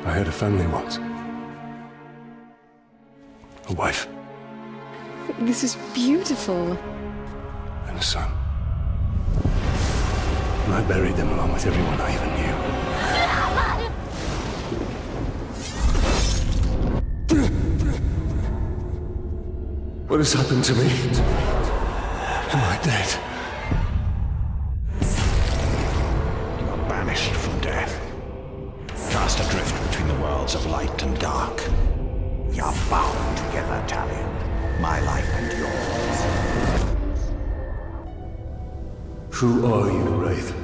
I had a family once. A wife. This is beautiful. And a son. And I buried them along with everyone I even knew. What has happened to me? Am I dead? You are banished from death. Cast adrift between the worlds of light and dark. You are bound together, Talion. My life and yours. Who are you, Wraith?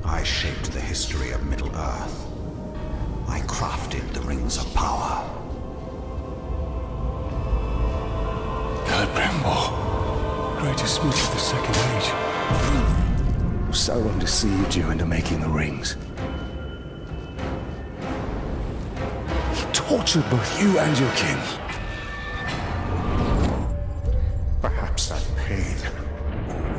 I shaped the history of Middle-earth. I crafted the Rings of Power. Celebrimbor, greatest smith of the Second Age. Sauron deceived you into making the rings. He tortured both you and your kin. Perhaps that pain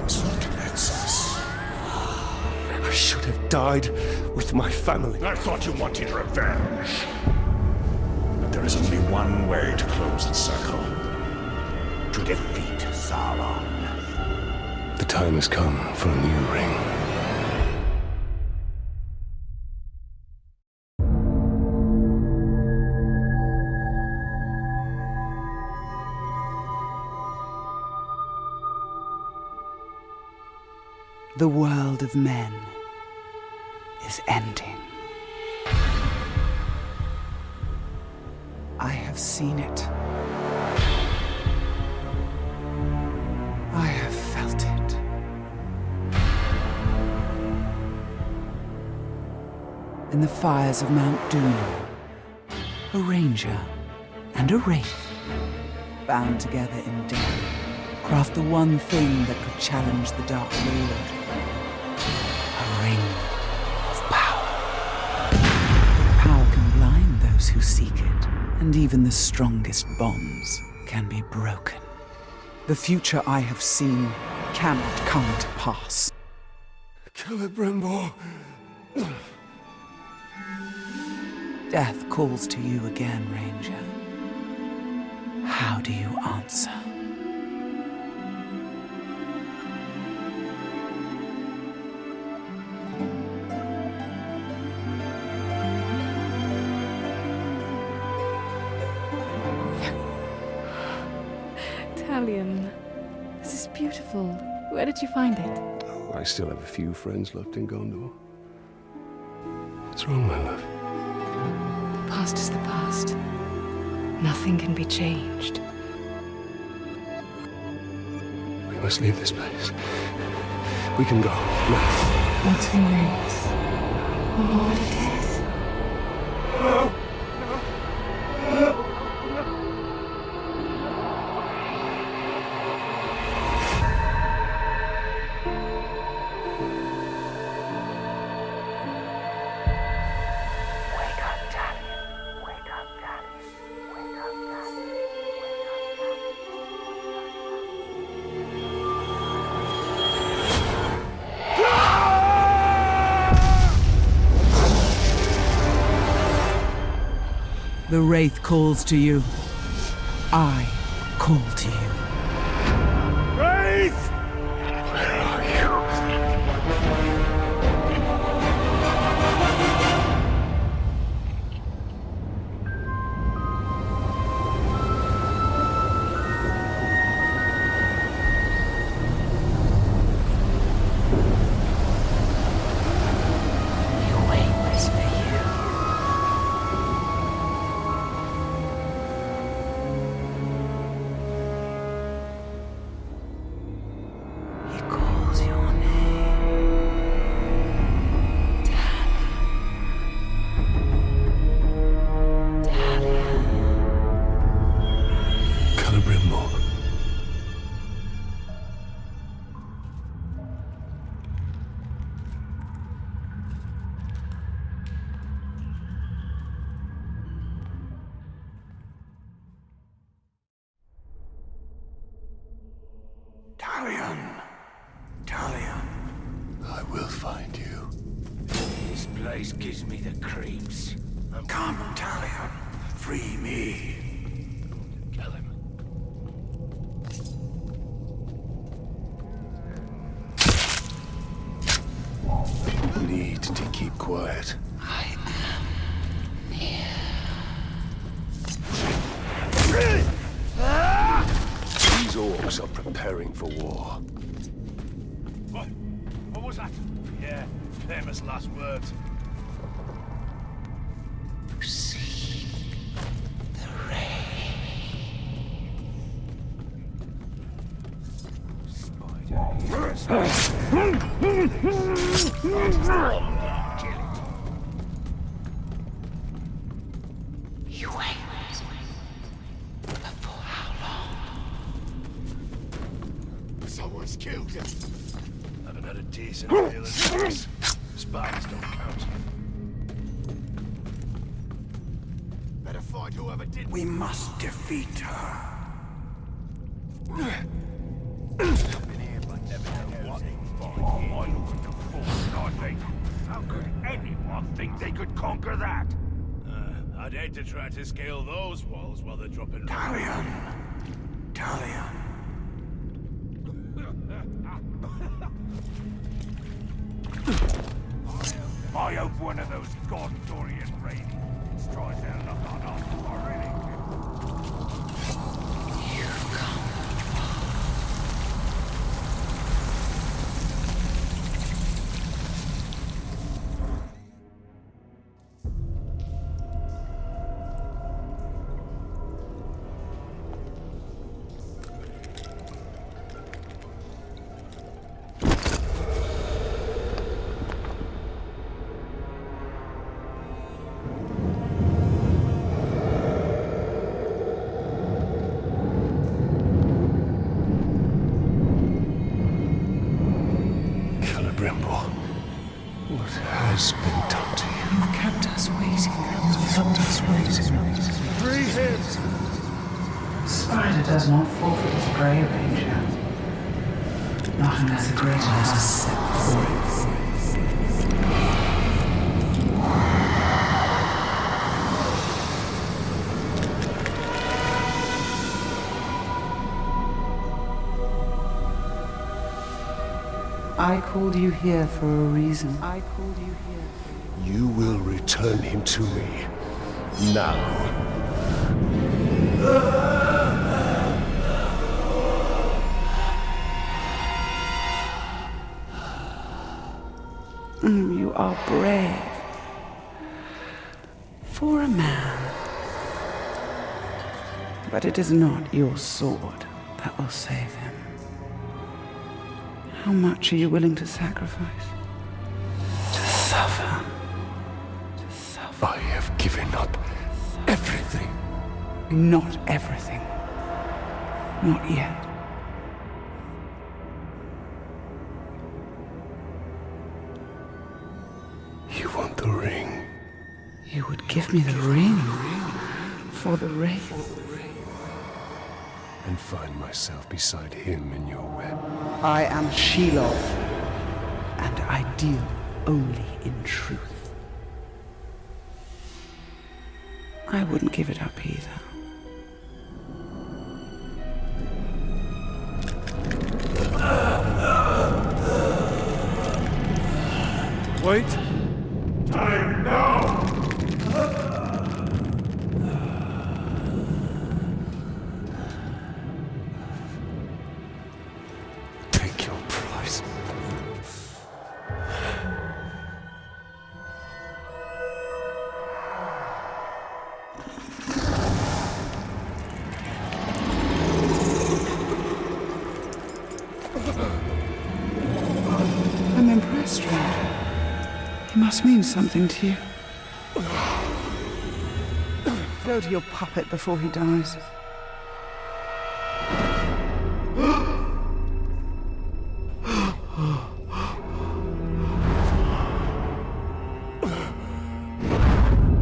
is what connects us. I should have died with my family. I thought you wanted revenge. But there is only one way to close the circle. To defeat Sauron. The time has come for a new ring. The world of men is ending. I have seen it. I have felt it. In the fires of Mount Doom, a ranger and a wraith, bound together in death, craft the one thing that could challenge the Dark Lord. A ring of power. Power can blind those who seek it, and even the strongest bonds can be broken. The future I have seen cannot come to pass. Celebrimbor. Death calls to you again, Ranger. How do you answer? Talion, this is beautiful. Where did you find it? Oh, I still have a few friends left in Gondor. What's wrong, my love? The past is the past. Nothing can be changed. We must leave this place. We can go now. What's in rings? What it is? The Wraith calls to you. I call to you. Wraith! Where are you? Your way was for you. This place gives me the creeps. Come, Talion. Free me. Kill him. Need to keep quiet. I am near. These orcs are preparing for war. What? What was that? Yeah, famous last words. See the You wait. But for how long? Someone's killed him. Haven't had a decent meal in years. Spies don't count. Better find whoever did. We must defeat her. How could anyone think they could conquer that? I'd hate to try to scale those walls while they're dropping. Talion. Talion. I hope one of those Gondorian radiants tries their luck on us already. What has been done to you? You've kept us waiting. Kept us waiting. Free him! Spider does not forfeit his prey, Ranger. Not unless a greater has set before it. I called you here for a reason. I called you here. You will return him to me. Now. You are brave. For a man. But it is not your sword that will save him. How much are you willing to sacrifice? To suffer. To suffer. I have given up everything. Not everything. Not yet. You want the ring? You would give me the ring for the wraith. And find myself beside him in your web. I am Shelob, and I deal only in truth. I wouldn't give it up either. Wait! Time now! Take your price. I'm impressed, Ranger. He must mean something to you. Go to your puppet before he dies.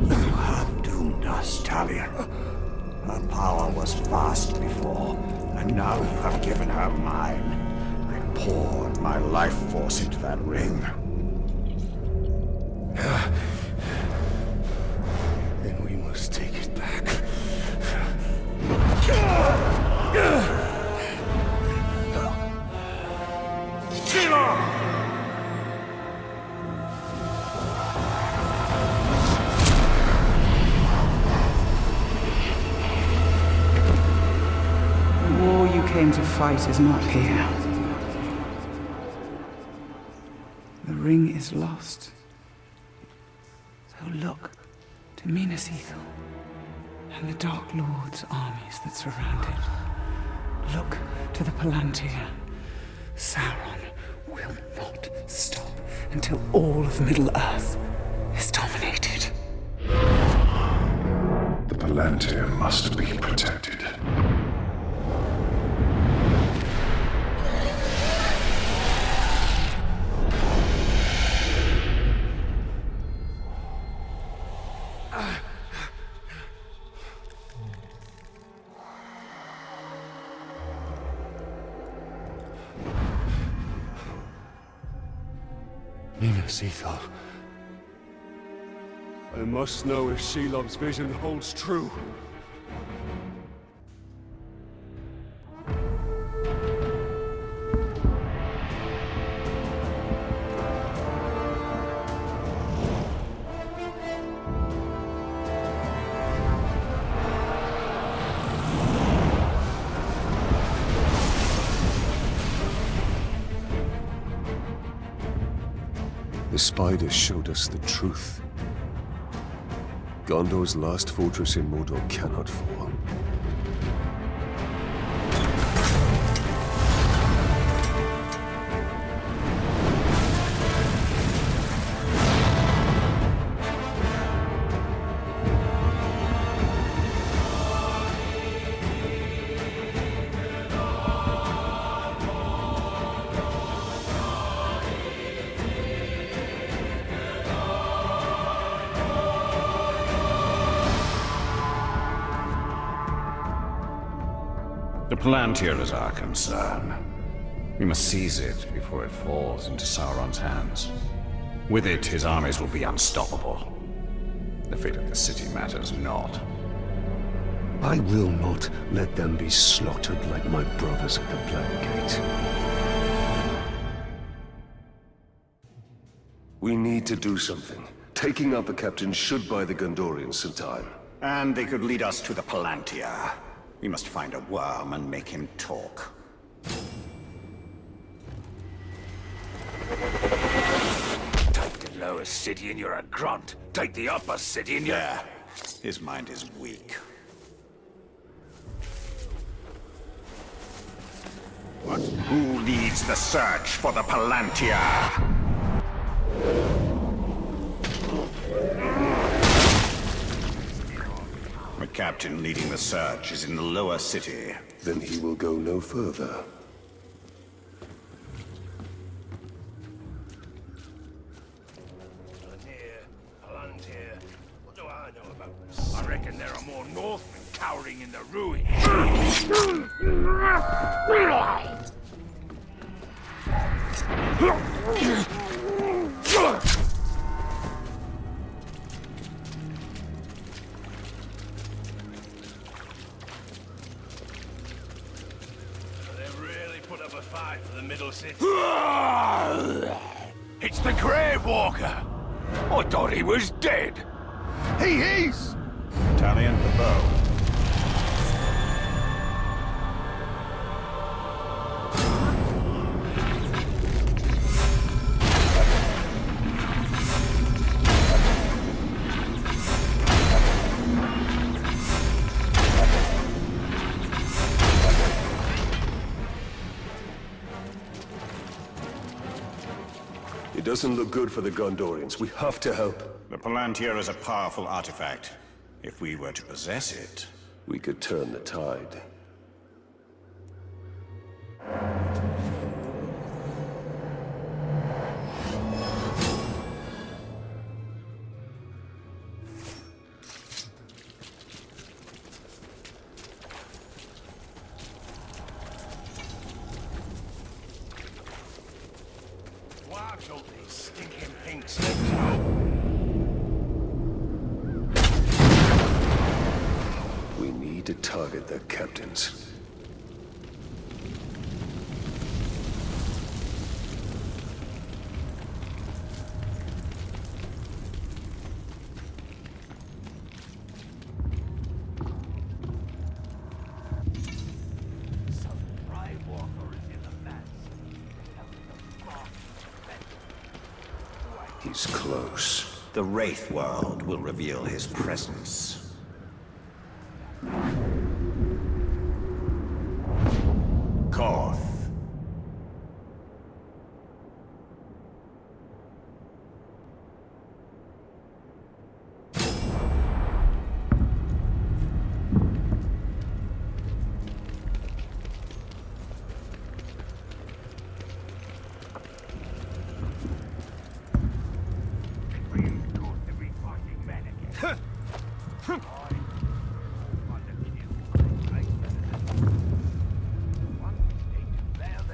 You have doomed us, Talion. Her power was vast before, and now you have given her mine. I poured my life force into that ring. came to fight is not here. The ring is lost. So look to Minas Ithil and the Dark Lord's armies that surround it. Look to the Palantir. Sauron will not stop until all of Middle-earth is dominated. The Palantir must be protected. Minas Ithil. I must know if Shelob's vision holds true. The spiders showed us the truth. Gondor's last fortress in Mordor cannot fall. The Palantir is our concern. We must seize it before it falls into Sauron's hands. With it, his armies will be unstoppable. The fate of the city matters not. I will not let them be slaughtered like my brothers at the Black Gate. We need to do something. Taking out the captain should buy the Gondorians some time. And they could lead us to the Palantir. We must find a worm and make him talk. Take the lower city and you're a grunt. Take the upper city and you're... Yeah, his mind is weak. What? Who leads the search for the Palantir? The captain leading the search is in the lower city. Then he will go no further. Palantir. What do I know about this? I reckon there are more Northmen cowering in the ruins. They've really put up a fight for the Middle City. It's the Grave Walker. I thought he was dead. He is! Talion the bow. It doesn't look good for the Gondorians. We have to help. The Palantir is a powerful artifact. If we were to possess it... We could turn the tide. Why don't these stinking pink slips out? We need to target their captains. He's close. The Wraith world will reveal his presence. Koth.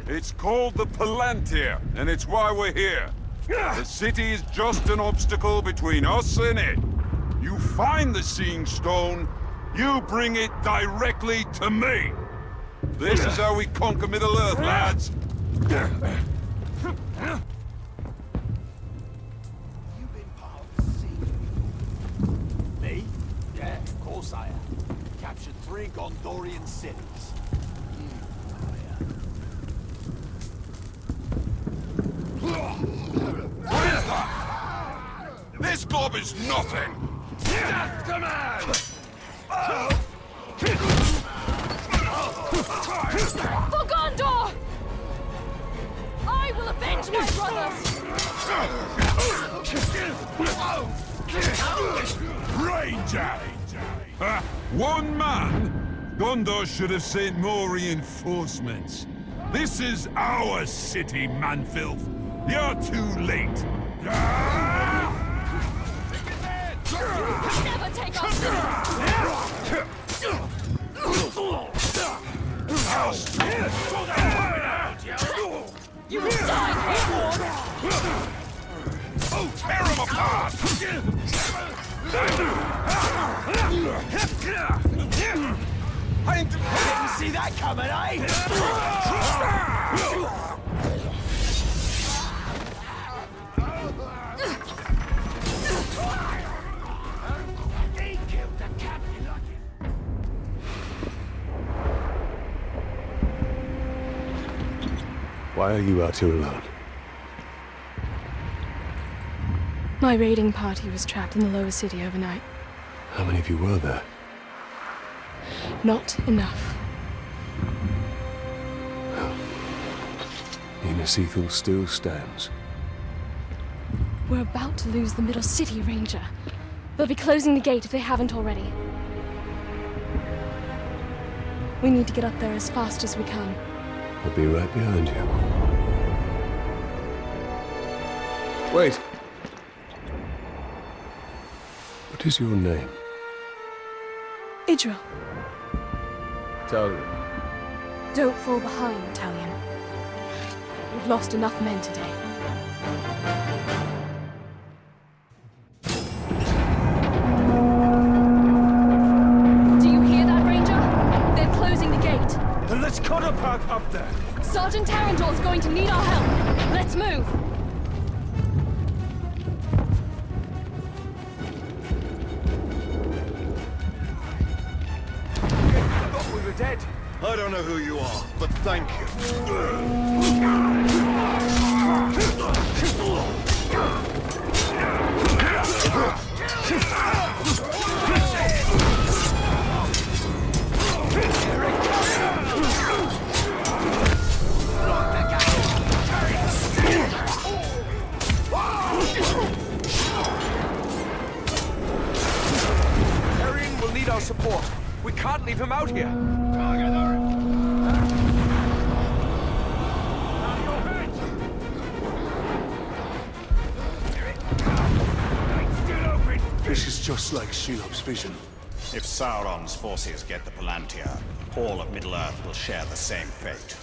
It's called the Palantir, and it's why we're here. The city is just an obstacle between us and it. You find the Seeing Stone, you bring it directly to me. This is how we conquer Middle-earth, lads. You've been part of the sea. Me? Yeah, of course I am. Captured 3 Gondorian cities. What is that? This glob is nothing! Death command! For Gondor! I will avenge my brothers! Ranger! One man? Gondor should have sent more reinforcements. This is our city, man-filth. You're too late. Never take our city! You will die, Mordor! Oh, tear him apart! I didn't see that coming, eh? He killed the captain. Why are you out here alone? My raiding party was trapped in the lower city overnight. How many of you were there? Not enough. Minas Ithil still stands. We're about to lose the middle city, Ranger. They'll be closing the gate if they haven't already. We need to get up there as fast as we can. I'll be right behind you. Wait! What is your name? Idril, Talia. don't fall behind, Talion. We've lost enough men today. Do you hear that, Ranger? They're closing the gate. Then let's cut a path up there. Sergeant Tarandor's going to need our help. Let's move. I thought we were dead. I don't know who you are, but thank you. Arian will need our support. We can't leave him out here. This is just like Shelob's vision. If Sauron's forces get the Palantir, all of Middle-earth will share the same fate.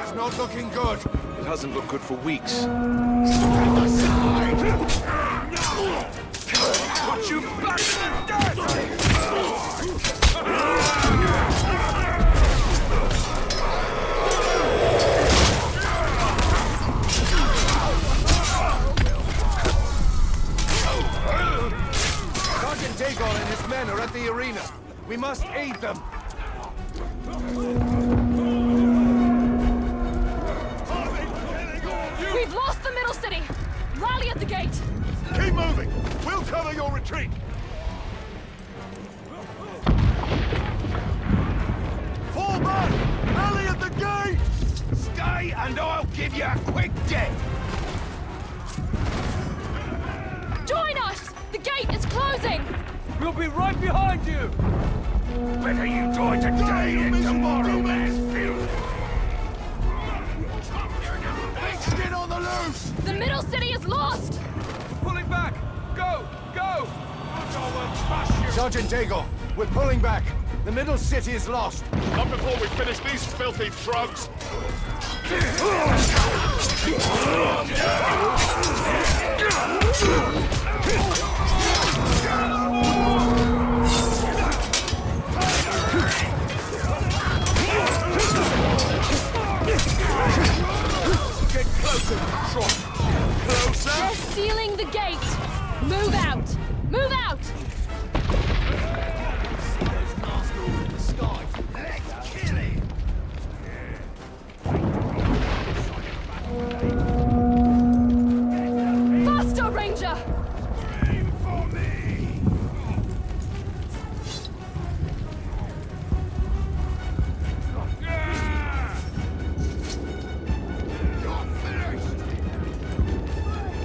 It's not looking good. It hasn't looked good for weeks. Put you back in the Sergeant Dagon and his men are at the arena. We must aid them. the middle city! Rally at the gate! Keep moving! We'll cover your retreat! Fall back! Rally at the gate! Stay and I'll give you a quick death! Join us! The gate is closing! We'll be right behind you! Better you join today than tomorrow, man! Get on the loose! The middle city is lost! Pulling back! Go! Go! Sergeant Daigle, we're pulling back. The middle city is lost. Not before we finish these filthy drugs! Get closer, Trot. Closer! They're sealing the gate! Move out! Move out! Faster, Ranger! Aim for me! You're finished!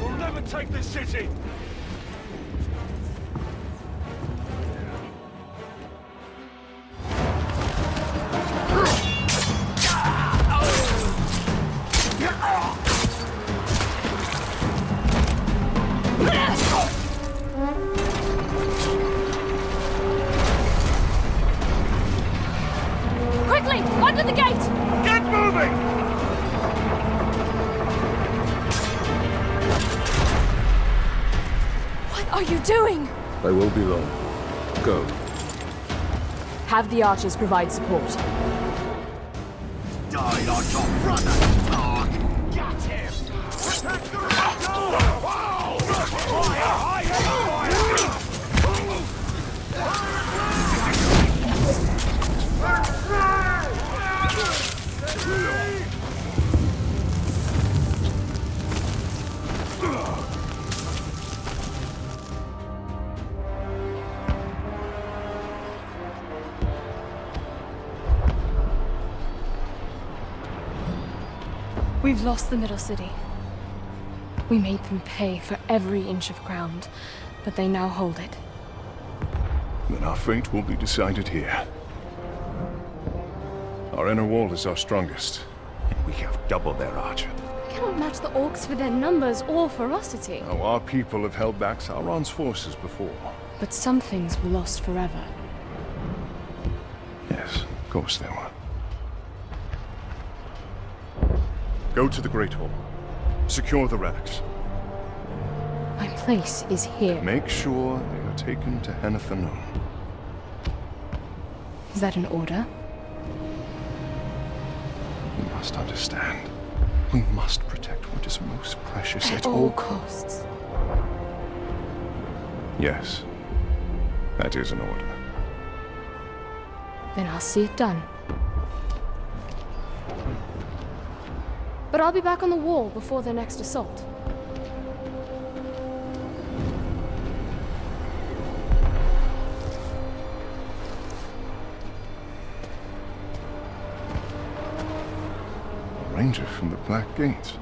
We'll never take this city! Quickly! Under the gate! Get moving! What are you doing? I won't be long. Go. Have the archers provide support. Die on your brother, dog! Get him! Protect the Ranger! We've lost the middle city. We made them pay for every inch of ground, but they now hold it. Then our fate will be decided here. Our inner wall is our strongest. We have double their archer. We cannot match the orcs for their numbers or ferocity. Now, our people have held back Sauron's forces before. But some things were lost forever. Yes, of course they were. Go to the Great Hall. Secure the relics. My place is here. Make sure they are taken to Hennefernon. Is that an order? You must understand. We must protect what is most precious At all costs. Yes. That is an order. Then I'll see it done. But I'll be back on the wall before their next assault. A ranger from the Black Gate.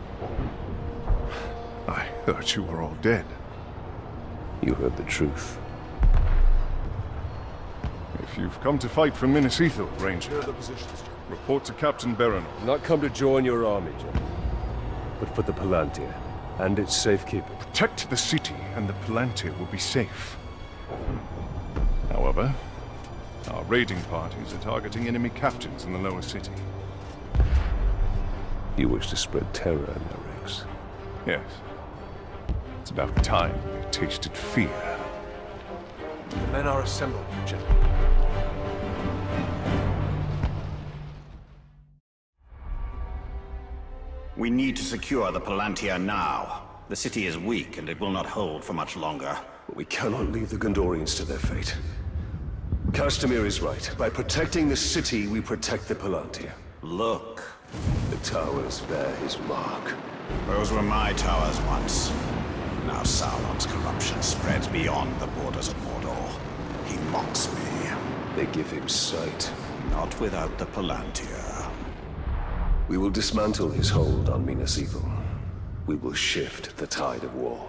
I thought you were all dead. You heard the truth. If you've come to fight for Minas Ithil, Ranger, report to Captain Berenor. Not come to join your army, General, but for the Palantir and its safekeeping. Protect the city, and the Palantir will be safe. However, our raiding parties are targeting enemy captains in the lower city. You wish to spread terror in their ranks. Yes. It's about time they tasted fear. The men are assembled, General. We need to secure the Palantir now. The city is weak, and it will not hold for much longer. But we cannot leave the Gondorians to their fate. Castamir is right. By protecting the city, we protect the Palantir. Look. The towers bear his mark. Those were my towers once. Now Sauron's corruption spreads beyond the borders of Mordor. He mocks me. They give him sight. Not without the Palantir. We will dismantle his hold on Minas Ithil. We will shift the tide of war.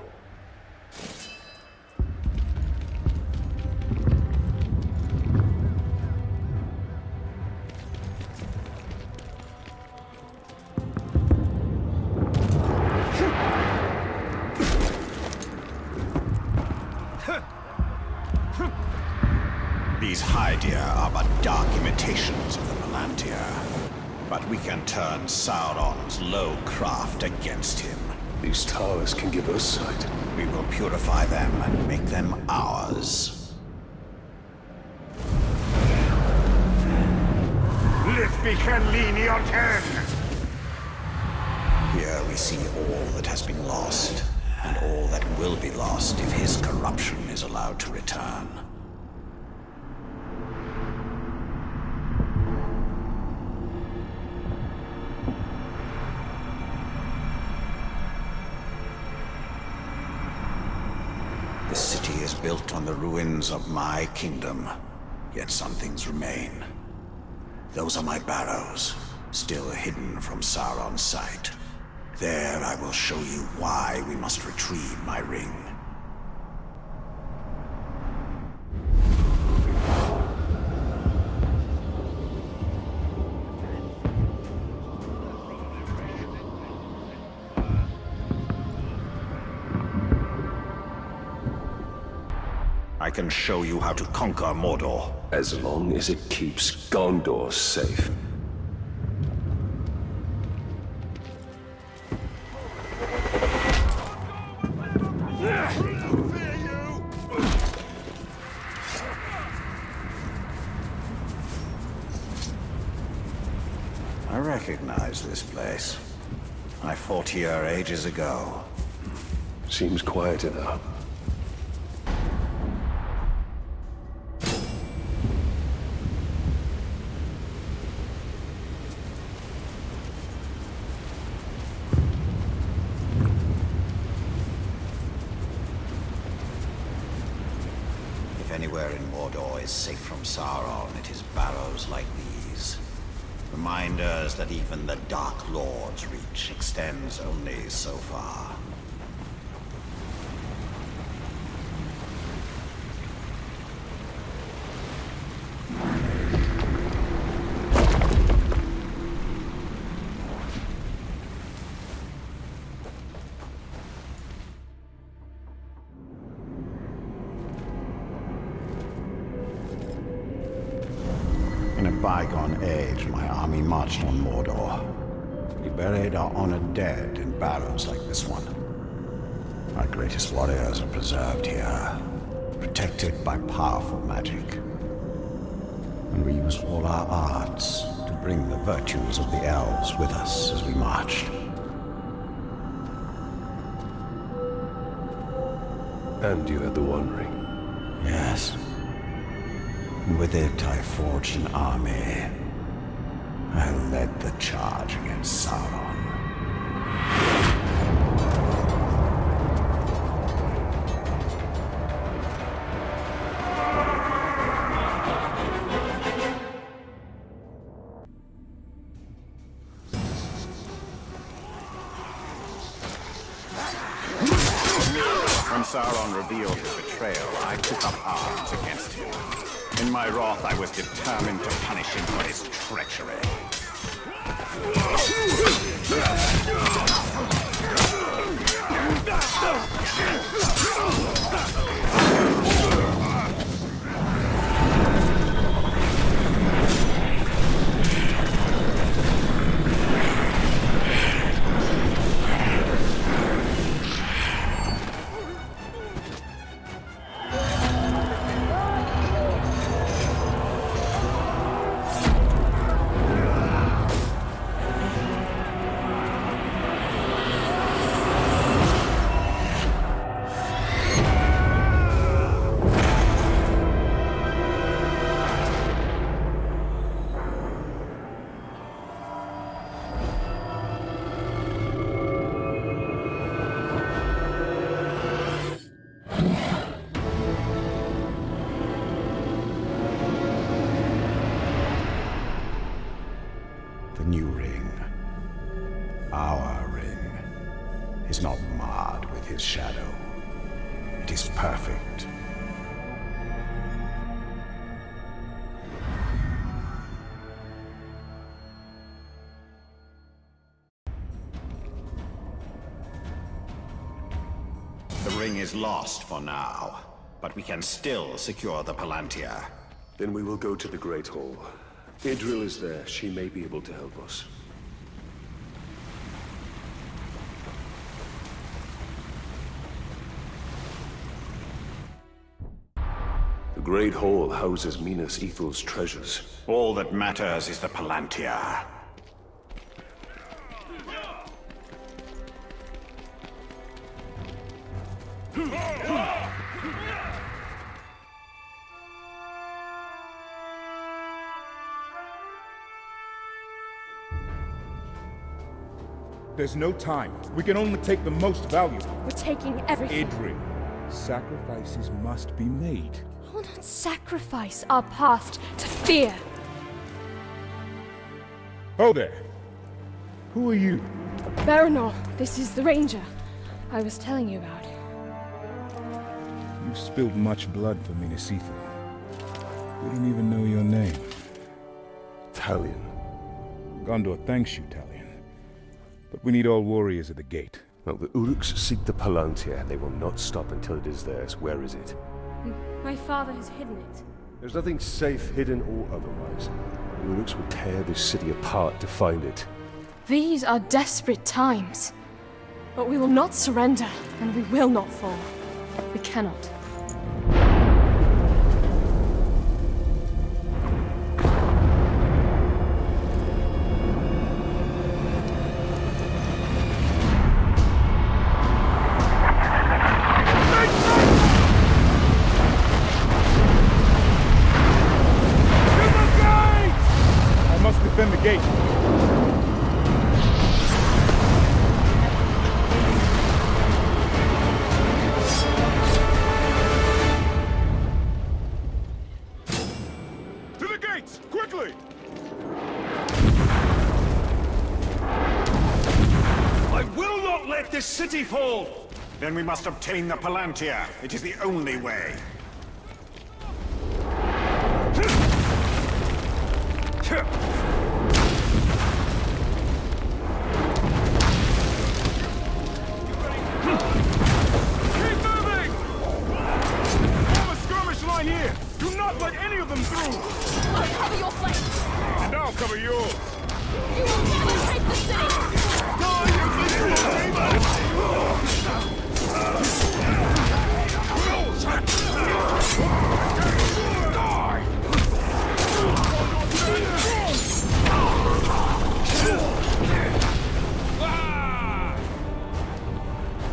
These Hydir are but dark imitations of the Palantir. But we can turn Sauron's low craft against him. These towers can give us sight. We will purify them and make them ours. Here we see all that has been lost, and all that will be lost if his corruption is allowed to return. The city is built on the ruins of my kingdom, yet some things remain. Those are my barrows, still hidden from Sauron's sight. There I will show you why we must retrieve my ring. I can show you how to conquer Mordor. As long as it keeps Gondor safe. I recognize this place. I fought here ages ago. Seems quieter now. If anywhere in Mordor is safe from Sauron, it is barrows like these. Reminders that even the Dark Lord's reach extends only so far. In a bygone age, my army marched on Mordor. We buried our honored dead in barrows like this one. Our greatest warriors are preserved here, protected by powerful magic. And we used all our arts to bring the virtues of the elves with us as we marched. And you had the One Ring. Yes. And with it, I forged an army. I led the charge against Sauron. When Sauron revealed his betrayal, I took up arms against him. In my wrath, I was determined to punish him for his treachery. is not marred with his shadow. It is perfect. The ring is lost for now, but we can still secure the Palantir. Then we will go to the Great Hall. Idril is there. She may be able to help us. The Great Hall houses Minas Ethel's treasures. All that matters is the Palantir. There's no time. We can only take the most valuable. We're taking everything. Idri, sacrifices must be made. I will not sacrifice our past to fear. Oh there. Who are you? Baranor, this is the Ranger I was telling you about. You've spilled much blood for Minas Ithil. We don't even know your name. Talion. Gondor thanks you, Talion. But we need all warriors at the gate. Well, the Uruks seek the Palantir. They will not stop until it is theirs. Where is it? My father has hidden it. There's nothing safe, hidden or otherwise. The Uruks will tear this city apart to find it. These are desperate times. But we will not surrender, and we will not fall. We cannot. Defend the gate. To the gates! Quickly! I will not let this city fall! Then we must obtain the Palantir. It is the only way. Here! Do not let any of them through! I'll cover your flank! And I'll cover yours! You will never take the city!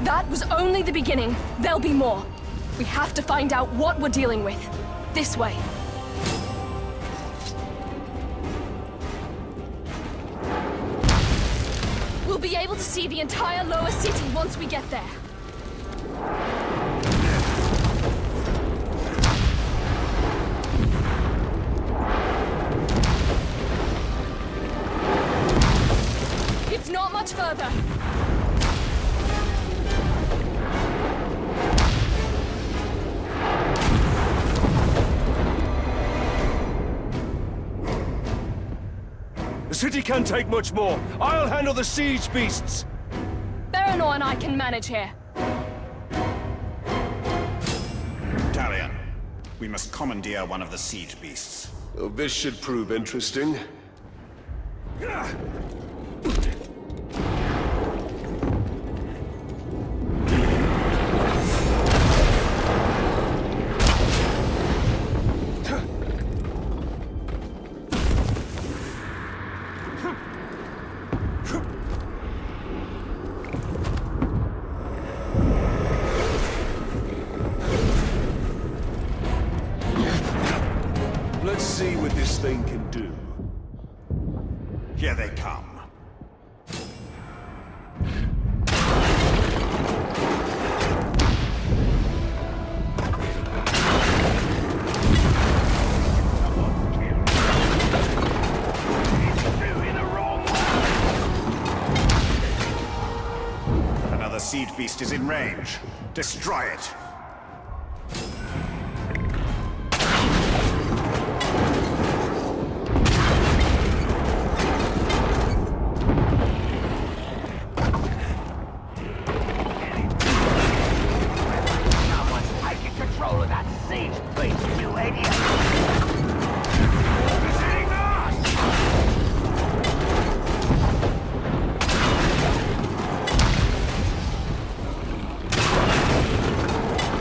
That was only the beginning. There'll be more. We have to find out what we're dealing with. This way. We'll be able to see the entire lower city once we get there. It's not much further. The city can't take much more. I'll handle the siege beasts. Baranor and I can manage here. Talion, we must commandeer one of the siege beasts. Well, this should prove interesting. Let's see what this thing can do. Here they come. beast is in range. Destroy it. Someone's taking control of that siege beast, you idiot! It's hitting us!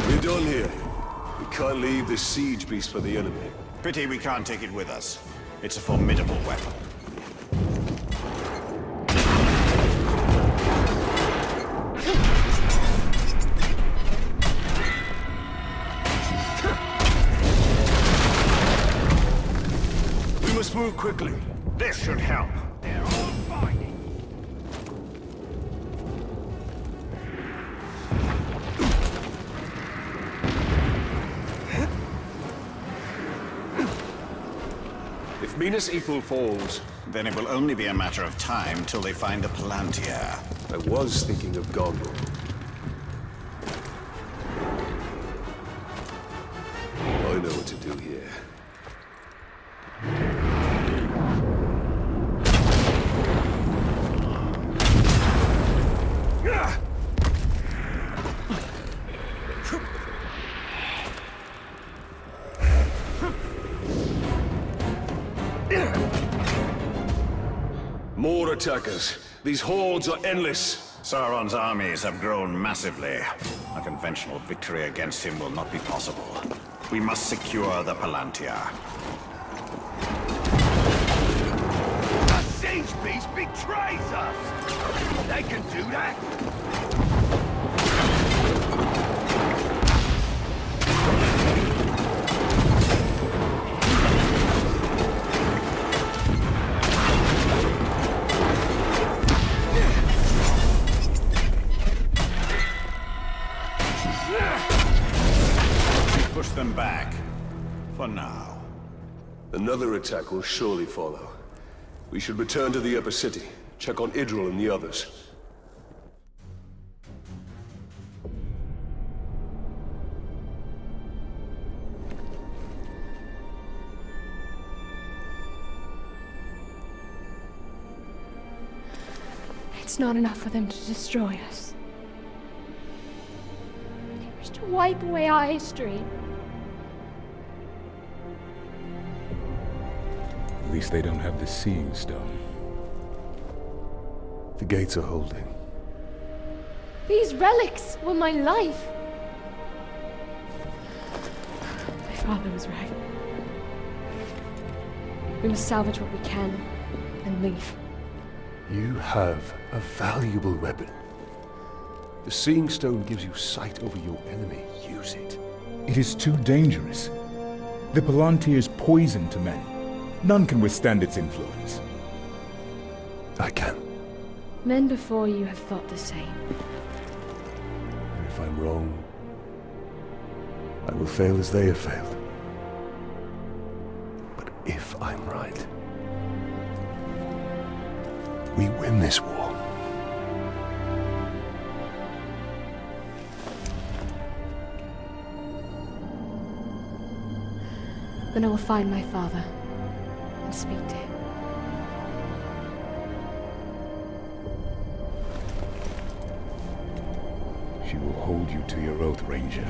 We're done here. We can't leave this siege beast for the enemy. Pity we can't take it with us. It's a formidable weapon. We must move quickly. This should help. They're all fighting! If Minas Ithil falls, Then it will only be a matter of time till they find the Palantir. I was thinking of Gondor. I know what to do here. More attackers. These hordes are endless. Sauron's armies have grown massively. A conventional victory against him will not be possible. We must secure the Palantir. The siege beast betrays us! They can do that! Push them back. For now. Another attack will surely follow. We should return to the upper city, check on Idril and the others. It's not enough for them to destroy us. They wish to wipe away our history. At least they don't have the Seeing Stone. The gates are holding. These relics were my life. My father was right. We must salvage what we can and leave. You have a valuable weapon. The Seeing Stone gives you sight over your enemy. Use it. It is too dangerous. The Palantir is poison to men. None can withstand its influence. I can. Men before you have thought the same. And if I'm wrong, I will fail as they have failed. But if I'm right, we win this war. Then I will find my father and speak to him. She will hold you to your oath, Ranger.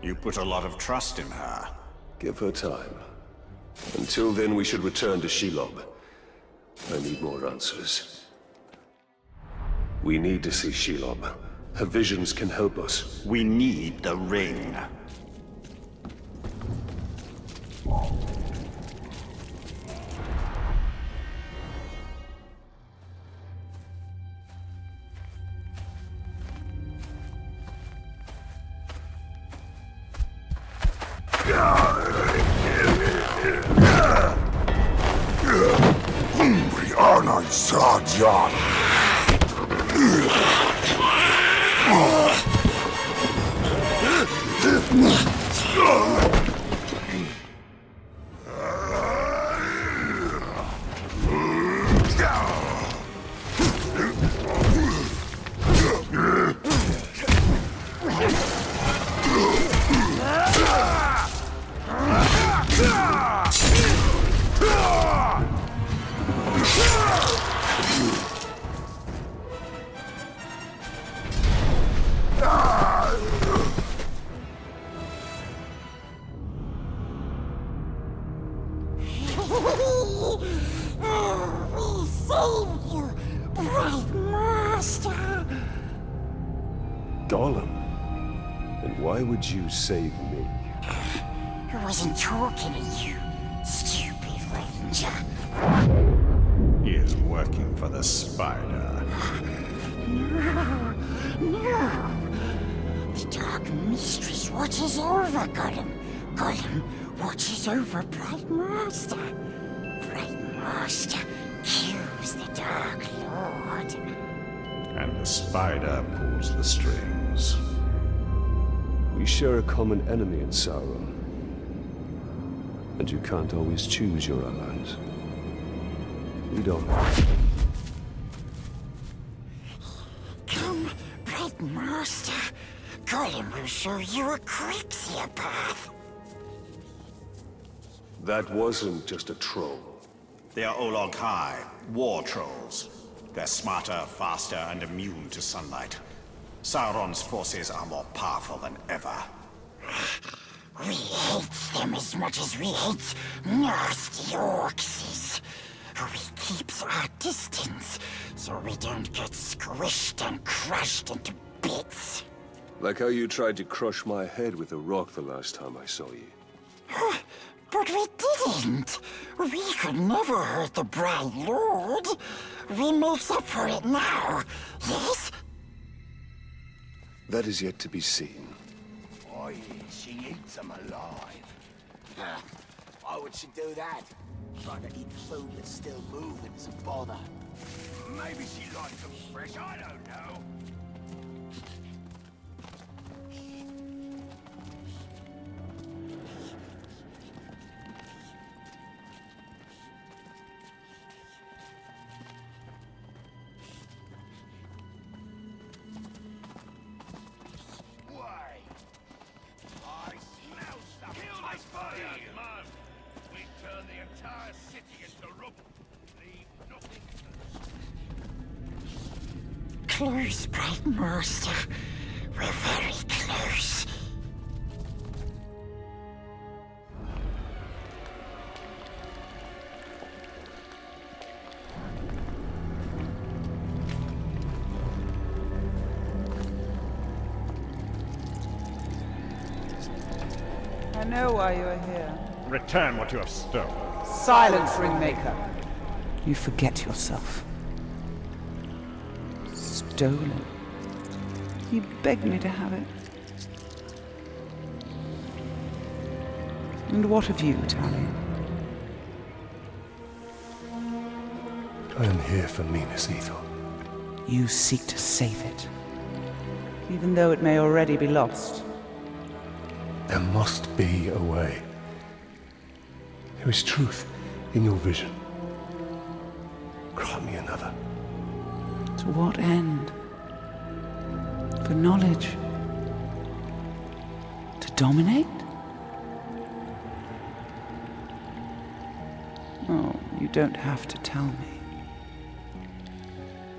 You put a lot of trust in her. Give her time. Until then, we should return to Shelob. I need more answers. We need to see Shelob. Her visions can help us. We need the ring. Bright Master! Gollum? And why would you save me? I wasn't talking to you, stupid ranger. He is working for the spider. No, no. The Dark Mistress watches over Gollum. Gollum watches over Bright Master. Bright Master kills the Dark Lord. And the spider pulls the strings. We share a common enemy in Sauron. And you can't always choose your allies. We don't. Come, Bright Master. Gollum will show you a quicksilver path. That wasn't just a troll. They are olog-hai, war trolls. They're smarter, faster, and immune to sunlight. Sauron's forces are more powerful than ever. We hate them as much as we hate nasty orcs. We keeps our distance, so we don't get squished and crushed into bits. Like how you tried to crush my head with a rock the last time I saw you. But we didn't. We could never hurt the Bright Lord. We makes up for it now, yes? That is yet to be seen. Oi, she eats them alive. Why would she do that? Trying to eat food that's still moving is a bother. Maybe she likes them fresh, I don't know. Close, Bright Master. We're very close. I know why you are here. Return what you have stolen. Silence, Ringmaker. You forget yourself. Stolen. You begged me to have it. And what of you, Talion? I am here for Minas Ithil. You seek to save it, even though it may already be lost. There must be a way. There is truth in your vision. Grant me another. To what end? For knowledge? To dominate? Oh, you don't have to tell me.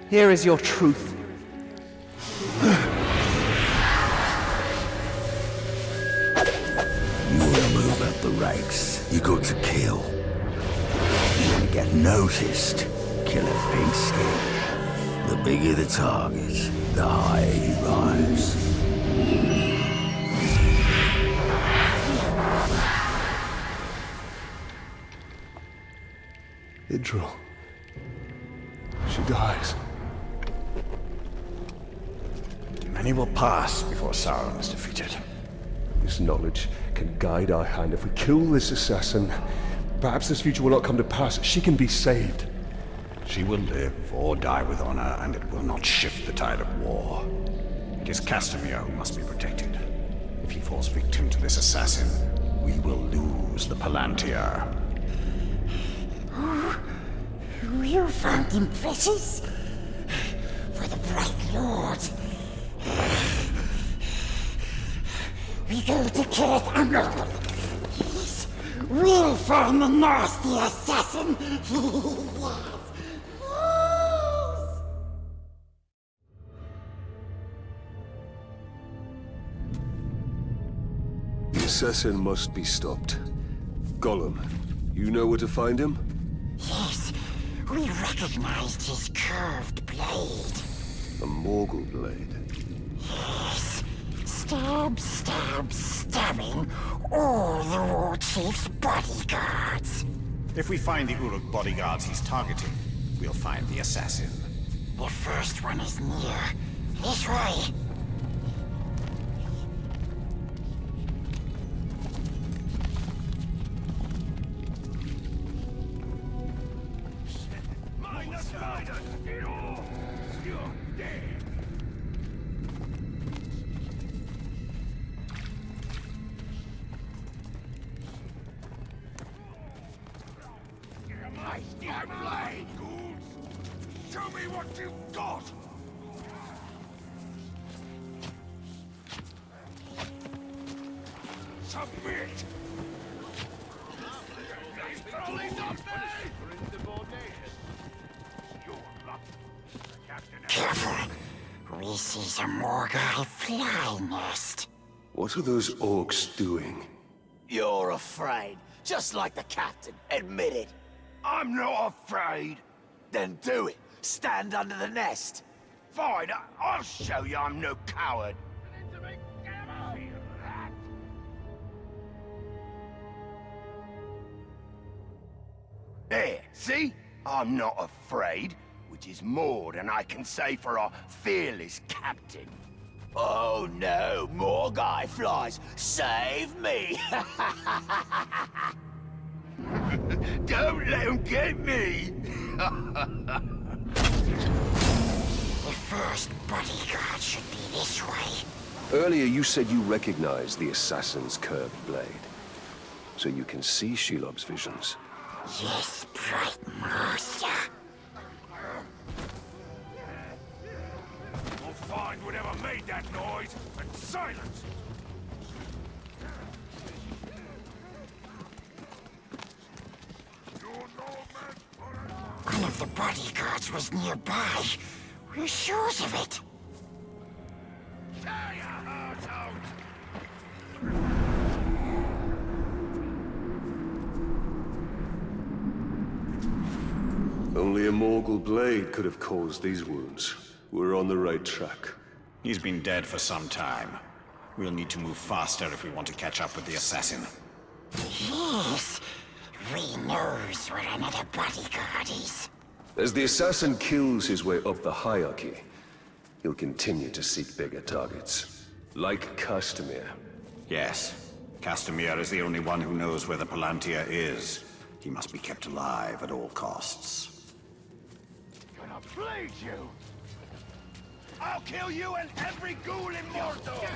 Here is your truth. You wanna move up the ranks, you got to kill. You wanna get noticed, kill a pink skin. The bigger the target, the higher you rise. Idril. She dies. Many will pass before Sauron is defeated. This knowledge can guide our hand. If we kill this assassin, perhaps this future will not come to pass. She can be saved. She will live or die with honor, and it will not shift the tide of war. It is Castamere who must be protected. If he falls victim to this assassin, we will lose the Palantir. You found him precious? For the Bright Lord. We go to Kirith Angol. Yes, we'll find the nasty assassin. The assassin must be stopped. Gollum, you know where to find him? Yes, we recognized his curved blade. A Morgul blade. Yes. Stab, stab, stabbing all the war chief's bodyguards. If we find the Uruk bodyguards he's targeting, we'll find the assassin. The first one is near. This way. Show me what you've got! Submit! Careful. We see some olog-hai fly nest. What are those orcs doing? You're afraid, just like the captain. Admit it. I'm not afraid! Then do it. Stand under the nest. Fine, I'll show you I'm no coward. There, see? I'm not afraid, which is more than I can say for our fearless captain. Oh no, more guy flies. Save me! Don't let him get me! The first bodyguard should be this way. Earlier you said you recognized the assassin's curved blade. So you can see Shelob's visions. Yes, bright master. We'll find whatever made that noise and silence. One of the bodyguards was nearby. We're sure of it. Tear your heart out! Only a Morgul blade could have caused these wounds. We're on the right track. He's been dead for some time. We'll need to move faster if we want to catch up with the assassin. Yes. We knows where another bodyguard is. As the assassin kills his way up the hierarchy, he'll continue to seek bigger targets. Like Castamir. Yes. Castamir is the only one who knows where the Palantir is. He must be kept alive at all costs. Gonna bleed you! I'll kill you and every ghoul in Mordor!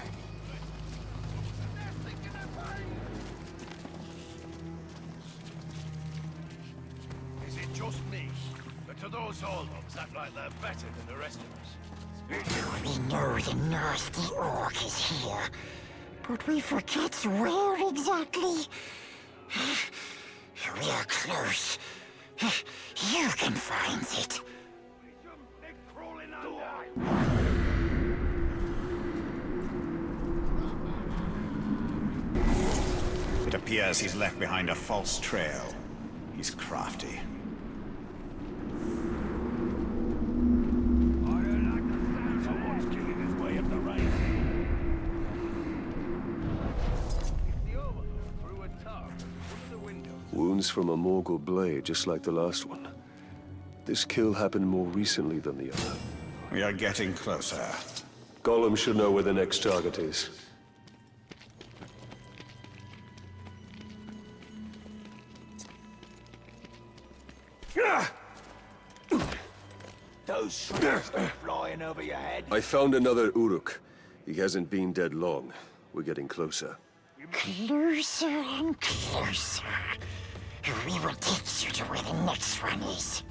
Is it just me? But to those olog-hais act like they're better than the rest of us. We know the nasty orc is here, but we forget where exactly. We're close. You can find it. It appears he's left behind a false trail. He's crafty. Someone's killing his way up the range. Wounds from a Morgul blade, just like the last one. This kill happened more recently than the other. We are getting closer. Gollum should know where the next target is. Those shreds go flying over your head. I found another Uruk. He hasn't been dead long. We're getting closer. Closer and closer. We will take you to where the next one is.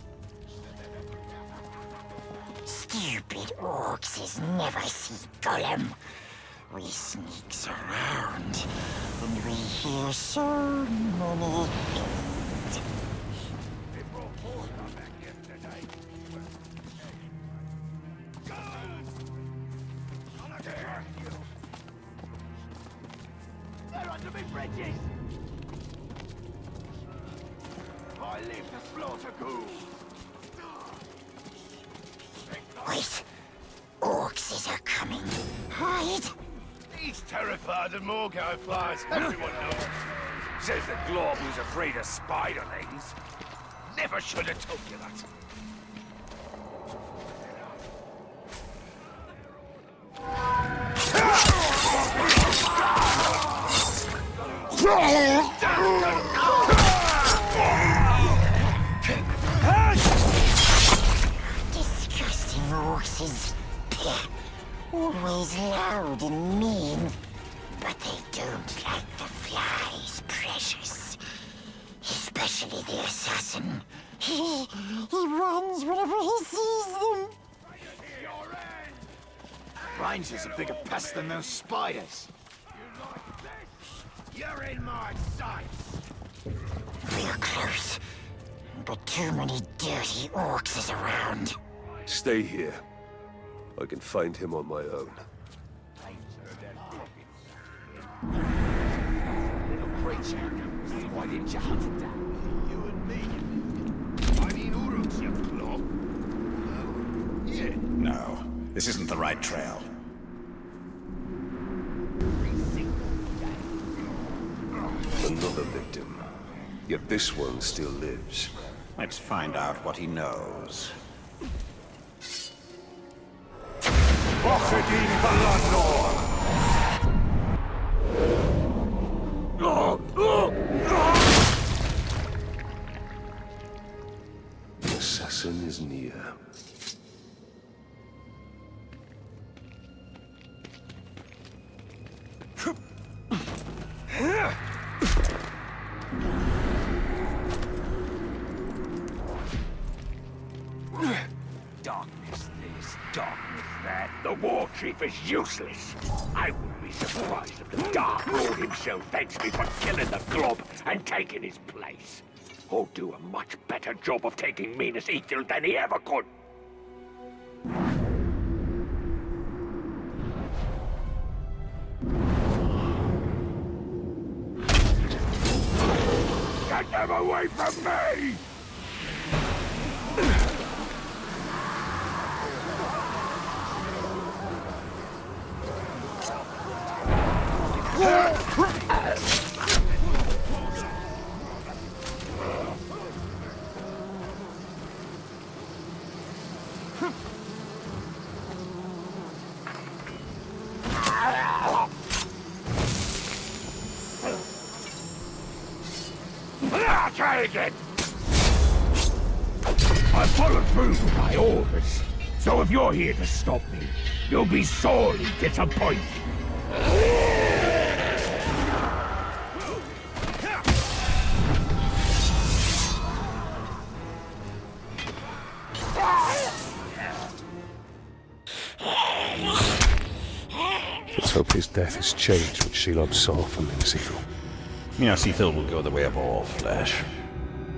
Stupid orcs is never see Gollum. We sneaks around, and we hear so many things. They're under me bridges! I live to slaughter ghouls! Wait. Orcs are coming. Hide. He's terrified of olog-hai flies. Everyone knows. Says the glob who's afraid of spiderlings. Never should have told you that. Disgusting orcs. Always loud and mean. But they don't like the flies, precious. Especially the assassin. He runs whenever he sees them. Ranger's a bigger pest than those spiders. You're in my sights. We're close. But too many dirty orcs is around. Stay here. I can find him on my own. Little creature. Why didn't you hunt it down? You and me. I mean, Uruks, you glob. Yeah. No, this isn't the right trail. Another victim. Yet this one still lives. Let's find out what he knows. The assassin is near. Darkness this, darkness that. The war chief is useless. I wouldn't be surprised if the Dark Lord himself thanks me for killing the glob and taking his place. He'll do a much better job of taking Minas Ithil than he ever could. Get them away from me! Try again! I followed through with my orders, so if you're here to stop me, you'll be sorely disappointed. Let's hope his death has changed what Shelob saw from Minas Ithil. Minas Ithil will go the way of all flesh.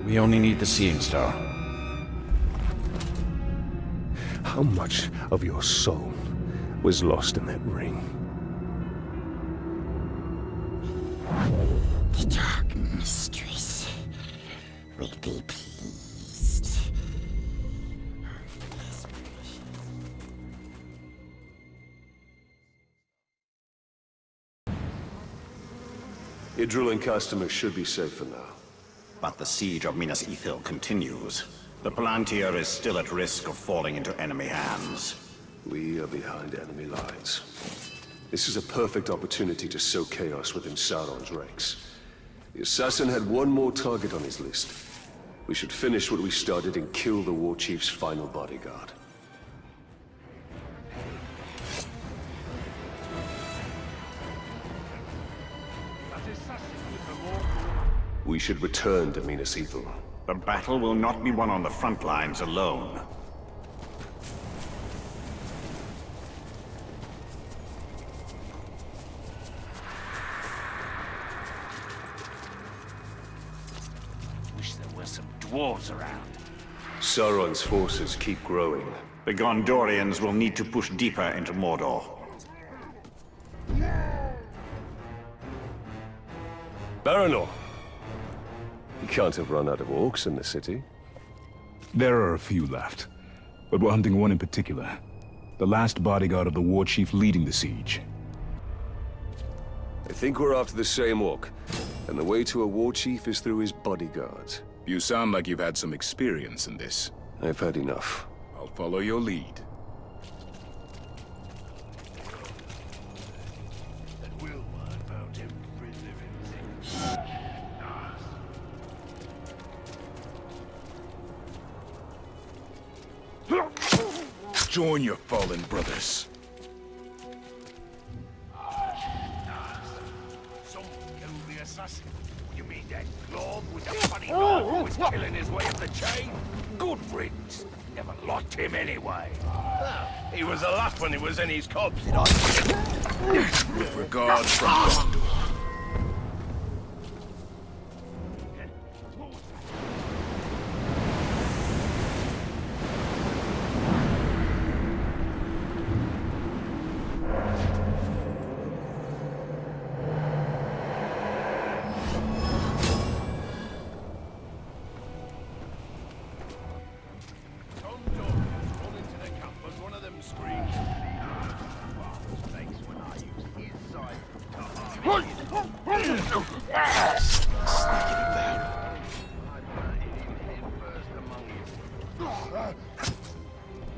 We only need the Seeing Star. How much of your soul was lost in that ring? The Dark Mistress will be pleased. Idril and Castamir should be safe for now. But the siege of Minas Ithil continues. The Palantir is still at risk of falling into enemy hands. We are behind enemy lines. This is a perfect opportunity to sow chaos within Sauron's ranks. The assassin had one more target on his list. We should finish what we started and kill the war chief's final bodyguard. We should return to Minas Ithil. The battle will not be won on the front lines alone. Wish there were some dwarves around. Sauron's forces keep growing. The Gondorians will need to push deeper into Mordor. Baranor! You can't have run out of orcs in the city. There are a few left, but we're hunting one in particular. the last bodyguard of the war chief leading the siege. I think we're after the same orc, and the way to a war chief is through his bodyguards. You sound like you've had some experience in this. I've had enough. I'll follow your lead. Join your fallen brothers. You mean that glob with the funny knife who was killing his way up the chain? Good riddance. Never liked him anyway. He was a laugh when he was in his cobs. With regards from Mordor.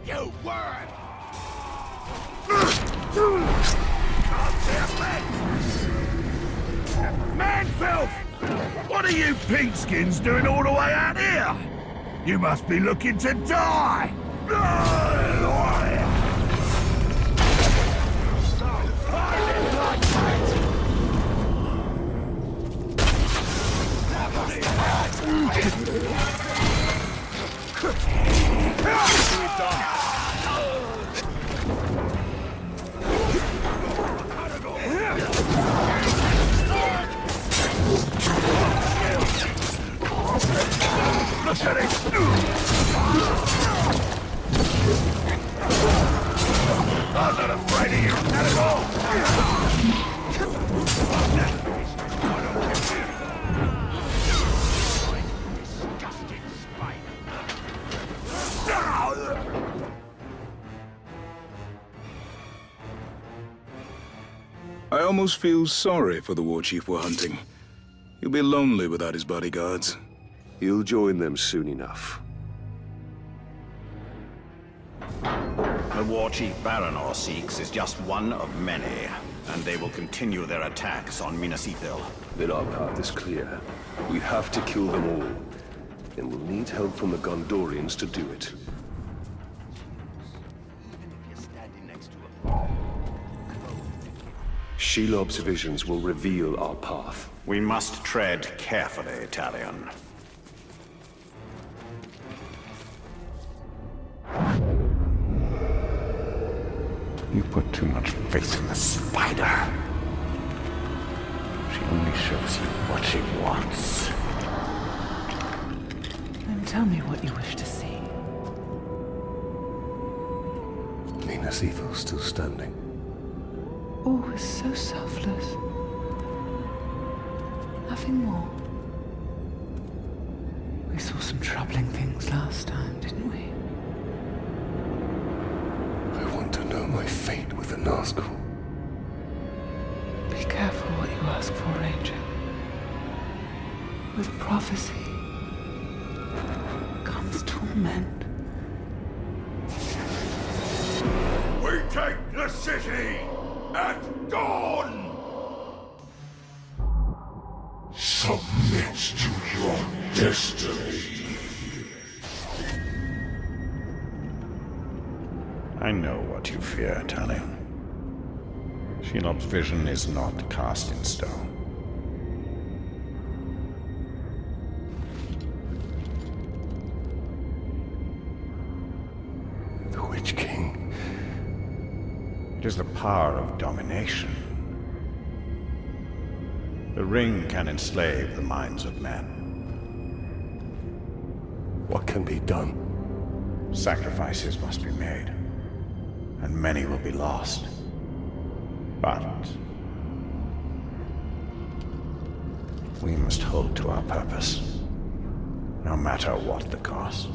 You word! Man-filth! What are you pigskins doing all the way out here? You must be looking to die! Look at it! I'm not afraid of you at all! I almost feel sorry for the war chief we're hunting. He'll be lonely without his bodyguards. He'll join them soon enough. The war chief Baranor seeks is just one of many, and they will continue their attacks on Minas Ithil. Then our path is clear. We have to kill them all. And we'll need help from the Gondorians to do it. Shelob's visions will reveal our path. We must tread carefully, Talion. You put too much faith in the spider. She only shows you what she wants. Then tell me what you wish to see. Minas Ithil still standing. All was so selfless. Nothing more. We saw some troubling things last time, didn't we? I want to know my fate with the Nazgul. Be careful what you ask for, Ranger. With prophecy comes torment. We take the city at dawn! Submit to your destiny. I know what you fear, Talion. Shelob's vision is not cast in stone. The Witch King. It is the power of domination. The ring can enslave the minds of men. What can be done? Sacrifices must be made, and many will be lost. But we must hold to our purpose, no matter what the cost.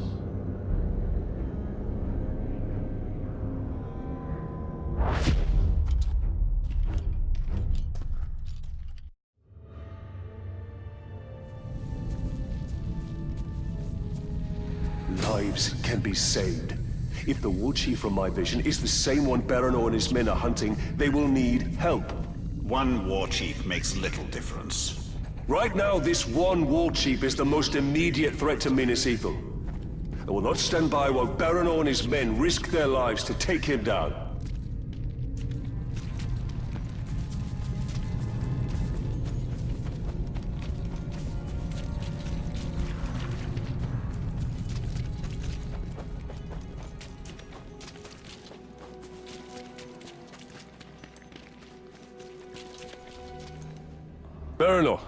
lives can be saved. If the war chief from my vision is the same one Baranor and his men are hunting, they will need help. One war chief makes little difference. Right now, this one war chief is the most immediate threat to Minas Ithil. I will not stand by while Baranor and his men risk their lives to take him down. Baranor,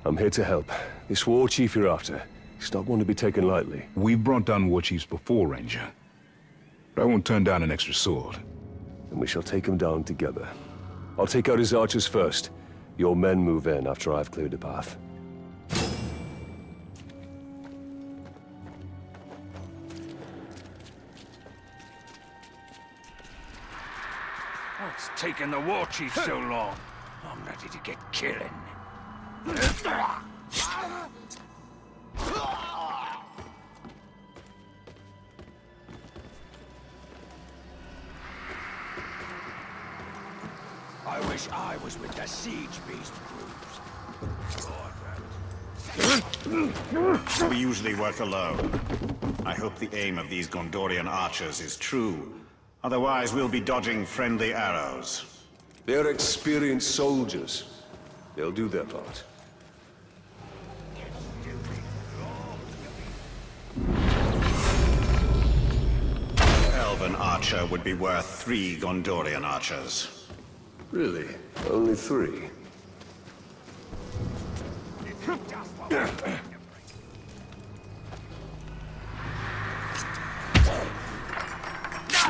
I'm here to help. This war chief you're after, he's not one to be taken lightly. We've brought down war chiefs before, Ranger. But I won't turn down an extra sword. And we shall take him down together. I'll take out his archers first. Your men move in after I've cleared the path. What's taking the war chief so long? I'm ready to get killing. I wish I was with the siege beast crews. We usually work alone. I hope the aim of these Gondorian archers is true. Otherwise, we'll be dodging friendly arrows. They're experienced soldiers. They'll do their part. Elven archer would be worth 3 Gondorian archers. Really? Only 3?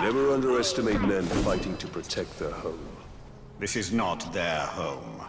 Never underestimate men fighting to protect their home. This is not their home.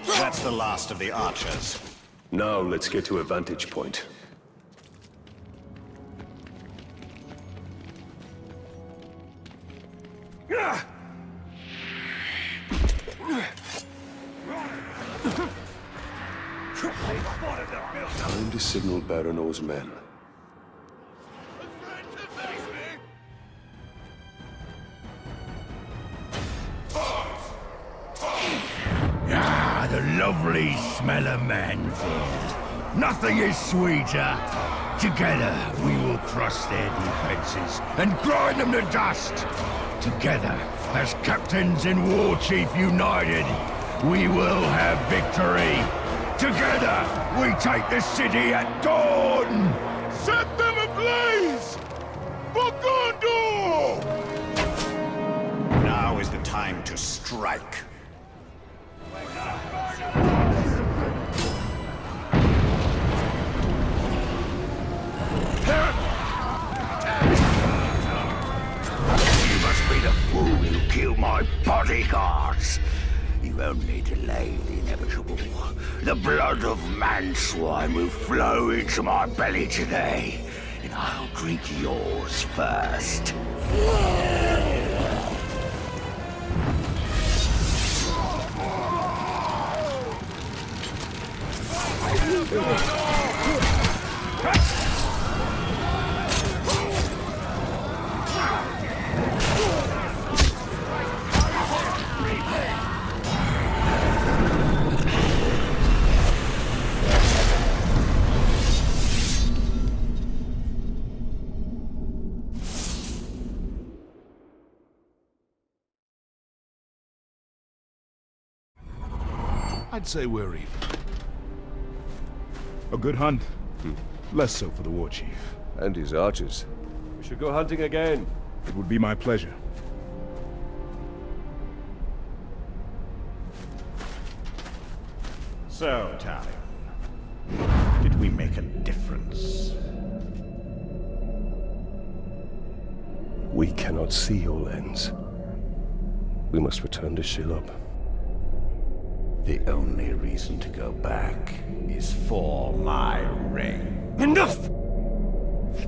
That's the last of the archers. Now let's get to a vantage point. Time to signal Baranor's men. Ah, the lovely smell of manfield. Nothing is sweeter. Together, we will crush their defenses and grind them to dust. Together, as captains and war chief united, we will have victory. Together, we take the city at dawn! Set them ablaze! For Gondor! Now is the time to strike. You must be the fool who killed my bodyguards. You only delay the inevitable. The blood of man-swine will flow into my belly today, and I'll drink yours first. I'd say we're even. A good hunt. Less so for the war chief. And his archers. We should go hunting again. It would be my pleasure. So, Talion, did we make a difference? We cannot see your lens. We must return to Shelob. The only reason to go back is for my ring. Enough!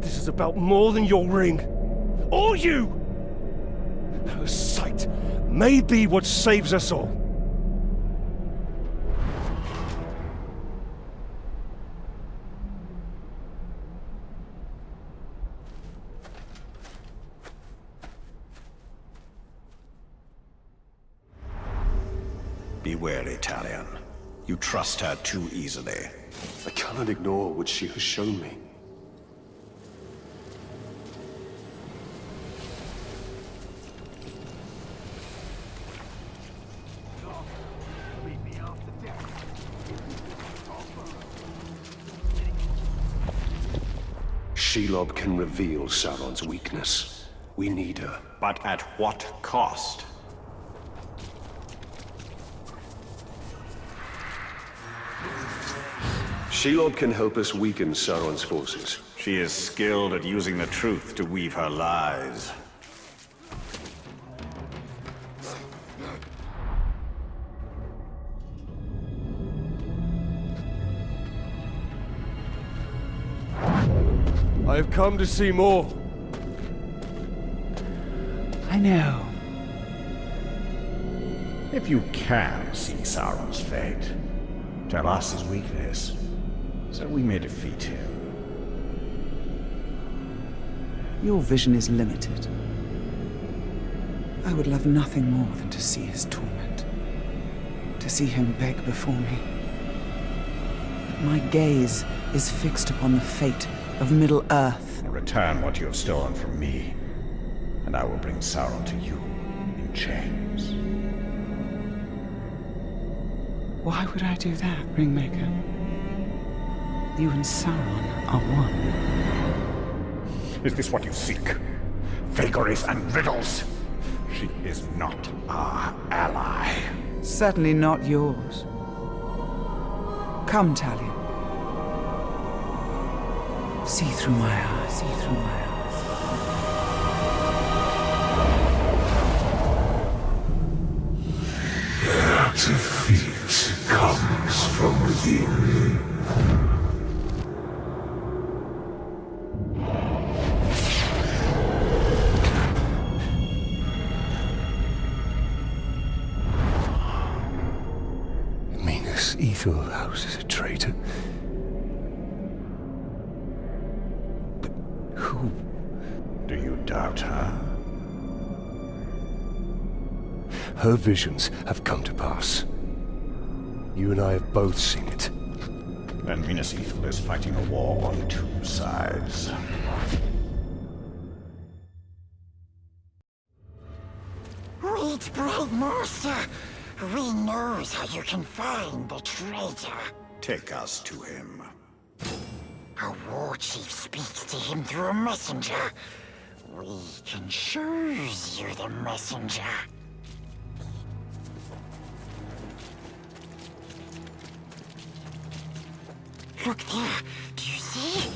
This is about more than your ring. Or you! Her sight may be what saves us all. Beware, Italian. You trust her too easily. I cannot ignore what she has shown me. Shelob can reveal Sauron's weakness. We need her. But at what cost? Shelob can help us weaken Sauron's forces. She is skilled at using the truth to weave her lies. I have come to see more. I know. If you can see Sauron's fate, tell us his weakness, so we may defeat him. Your vision is limited. I would love nothing more than to see his torment. To see him beg before me. But my gaze is fixed upon the fate of Middle-earth. Return what you have stolen from me, and I will bring Sauron to you in chains. Why would I do that, Ringmaker? You and Sauron are one. Is this what you seek? Vagaries and riddles? She is not our ally. Certainly not yours. Come, Talion. See through my eyes, see through my eyes. Their defeat comes from within. Minas Ithil House is a traitor. But who? Do you doubt her? Her visions have come to pass. You and I have both seen it. Then Minas Ithil is fighting a war on two sides. Wait, Bright Master! We knows how you can find the traitor. Take us to him. A war chief speaks to him through a messenger. We can choose you the messenger. Look there, do you see?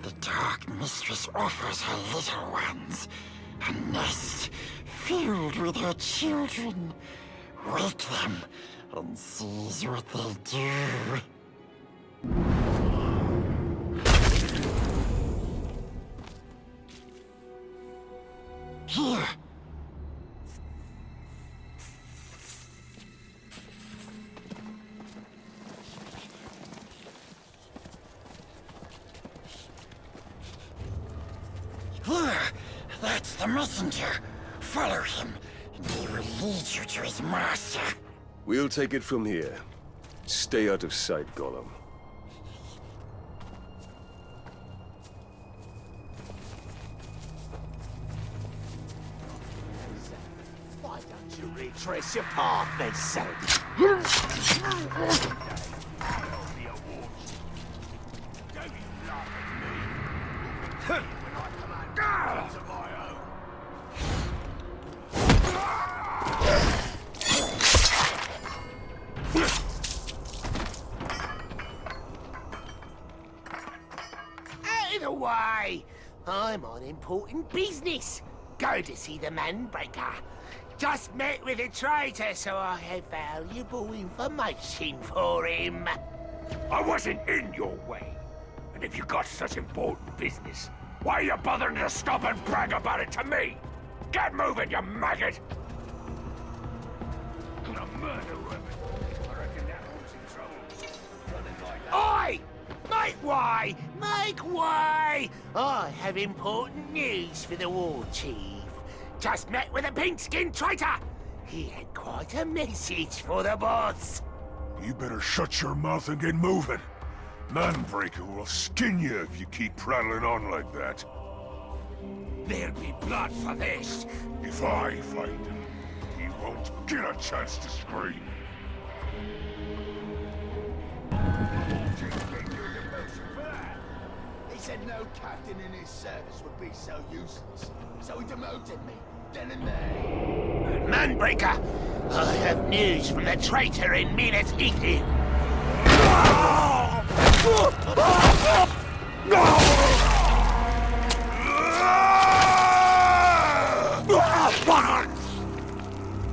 The Dark Mistress offers her little ones a nest filled with her children. Wake them and seize what they do. Here. Here. That's the messenger. Follow him, and he will lead you to his master. We'll take it from here. Stay out of sight, Gollum. Why don't you retrace your path, then, son? Either way, I'm on important business. Go to see the Manbreaker. just met with a traitor, so I have valuable information for him. I wasn't in your way. And if you got such important business, why are you bothering to stop and brag about it to me? Get moving, you maggot! Gonna murder him. I reckon that one's in trouble. Running like that. Oi! Make way! Make way! I have important news for the war chief. Just met with a pink-skinned traitor! He had quite a message for the boss. You better shut your mouth and get moving. Manbreaker will skin you if you keep prattling on like that. There'll be blood for this. If I find him, he won't get a chance to scream. He said no captain in his service would be so useless, so he demoted me, then and there. Manbreaker, I have news from the traitor in Minas Ithil.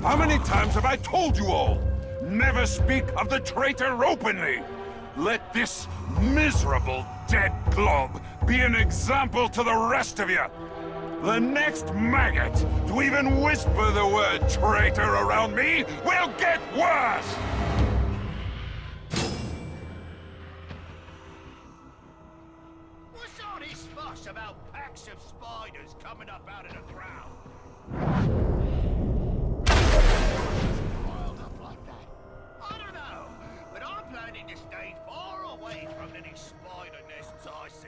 How many times have I told you all? Never speak of the traitor openly! Let this miserable dead glob be an example to the rest of you! The next maggot to even whisper the word traitor around me will get worse! What's all this fuss about packs of spiders coming up out of the ground? Piled up like that? I don't know, but I'm planning to stay far away from any spider nests I see.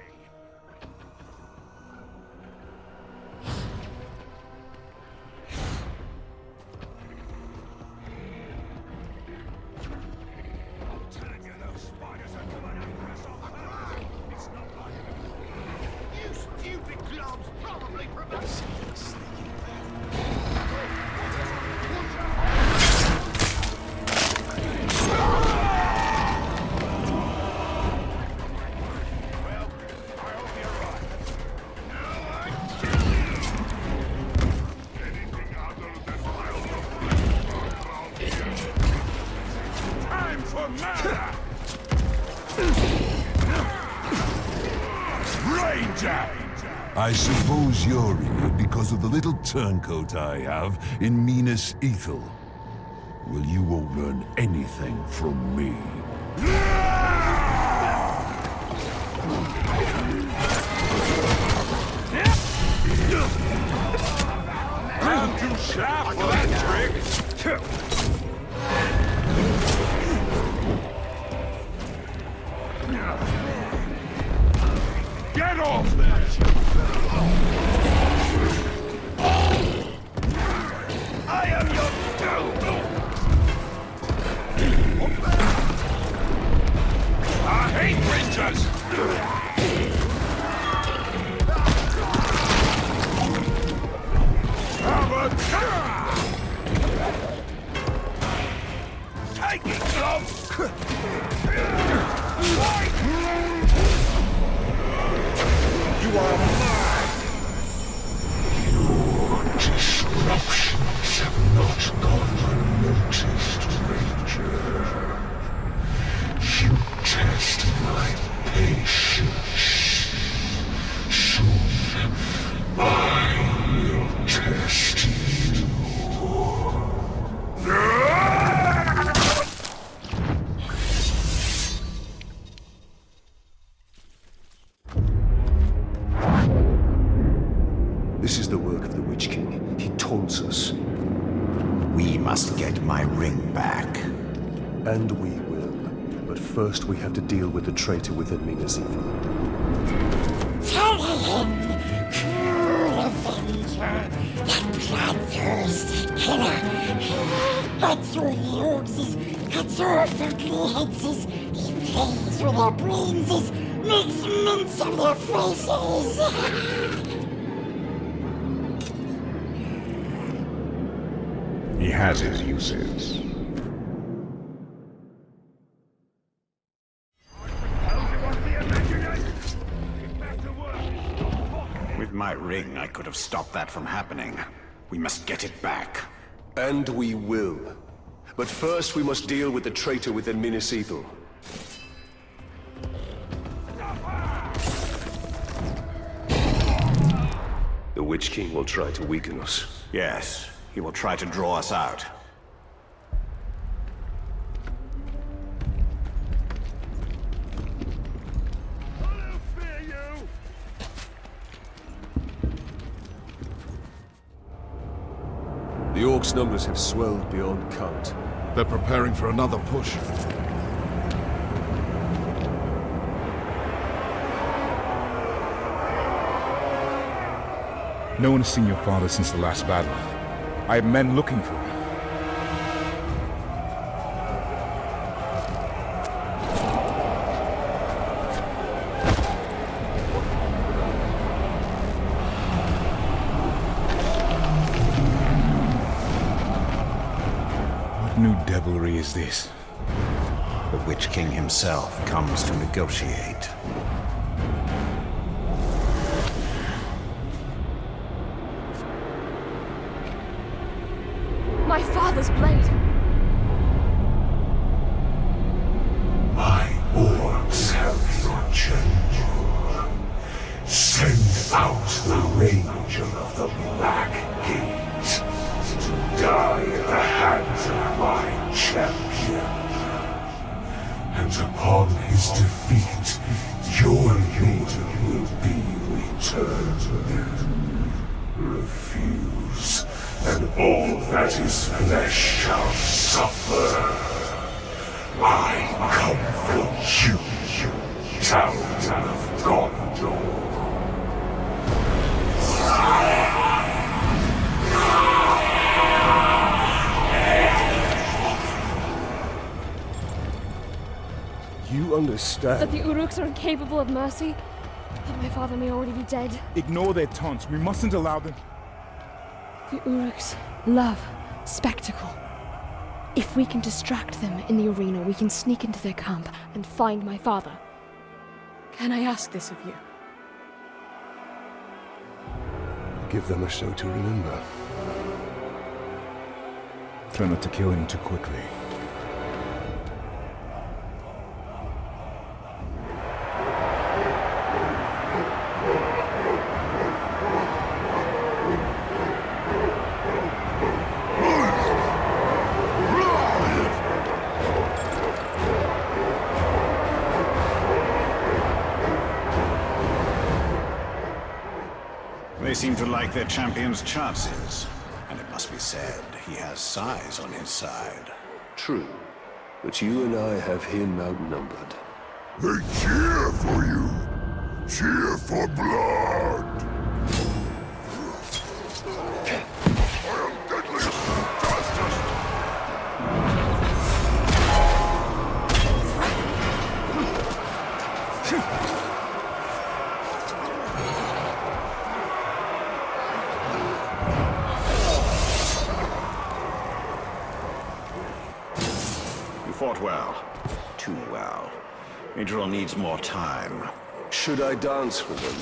I'm telling you, those spiders are coming after us off the ground. It's not like You stupid globs probably promote. Time for murder! Ranger! I suppose you're here because of the little turncoat I have in Minas Ithil. Well, you won't learn anything from me. I'm too sharp for that trick! Get off there! I am your doom! I hate rangers! Take it, glove! You are mine! Your disruptions have not gone unnoticed, Ranger. You test my patience. Soon, I will test you. This is the work of the Witch King. He taunts us. We must get my ring back. And we will. But first we have to deal with the traitor within Minas Ithil. Tell him, cruel avenger, that bloodthirsty killer. Cuts through the orcs, cuts off ugly heads, he plays with their brains, makes mince of their faces. He has his uses. With my ring, I could have stopped that from happening. We must get it back. And we will. But first we must deal with the traitor within Minas Ithil. The Witch King will try to weaken us. Yes, he will try to draw us out. The Orcs' numbers have swelled beyond count. They're preparing for another push. No one has seen your father since the last battle. I have men looking for him. What new devilry is this? The Witch King himself comes to negotiate. My father's blade! My orcs have your general. Send out the Ranger of the Black Gate to die at the hands of my champion. And upon his defeat, your leader will be returned. Refuse, and all that is flesh shall suffer. I come for you, Town of Gondor. You understand? That the Uruks are incapable of mercy? That my father may already be dead? Ignore their taunts. We mustn't allow them. The Uruks love spectacle. If we can distract them in the arena, we can sneak into their camp and find my father. Can I ask this of you? Give them a show to remember. Try not to kill him too quickly. They seem to like their champion's chances. And it must be said, he has size on his side. True. But you and I have him outnumbered. They cheer for you. Cheer for blood. I am deadly justice. Fought well. Too well. Idril needs more time. Should I dance for them?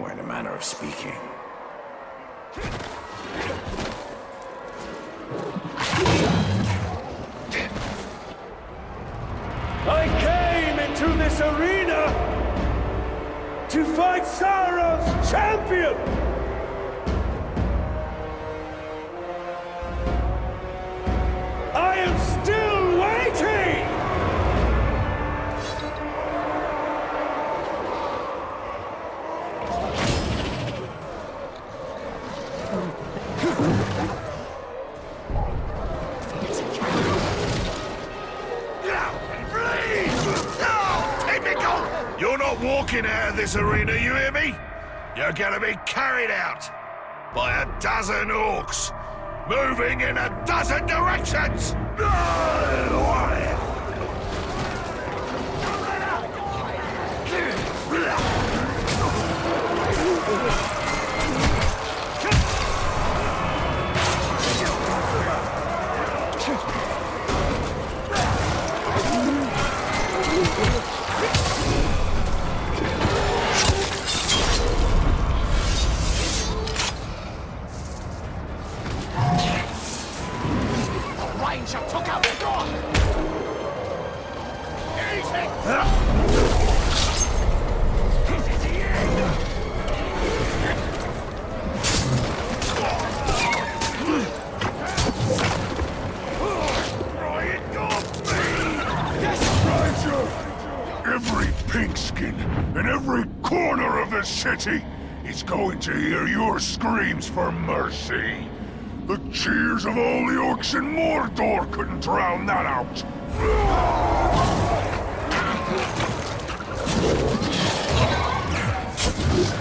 Or in a manner of speaking. I came into this arena to fight Sauron's champion! I am still waiting! You're not walking out of this arena, you hear me? You're gonna be carried out by a dozen orcs, moving in a dozen directions! Every pinkskin in every corner of the city is going to hear your screams for mercy. The cheers of all the orcs in Mordor couldn't drown that out.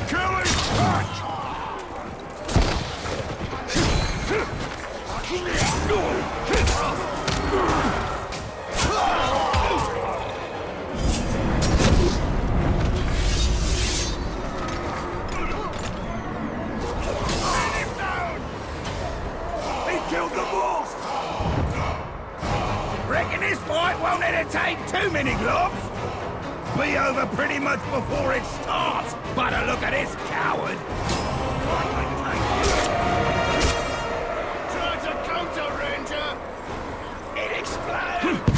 Killing catch! Killed the boss! Reckon this fight won't entertain too many globs. Be over pretty much before it starts. But a look at this coward. Try to counter, Ranger! It explodes.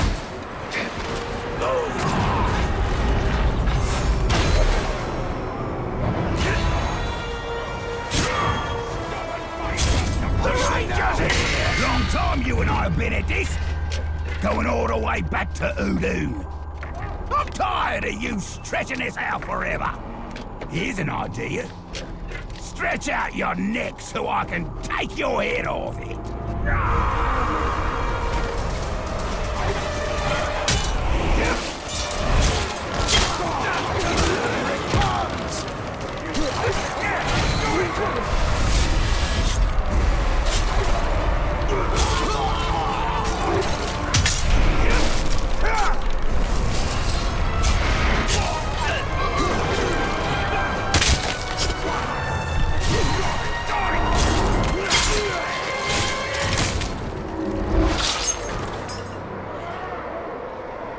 The Rangers here! Long time you and I have been at this. Going all the way back to Udun. I'm tired of you stretching this out forever. Here's an idea. Stretch out your neck so I can take your head off it.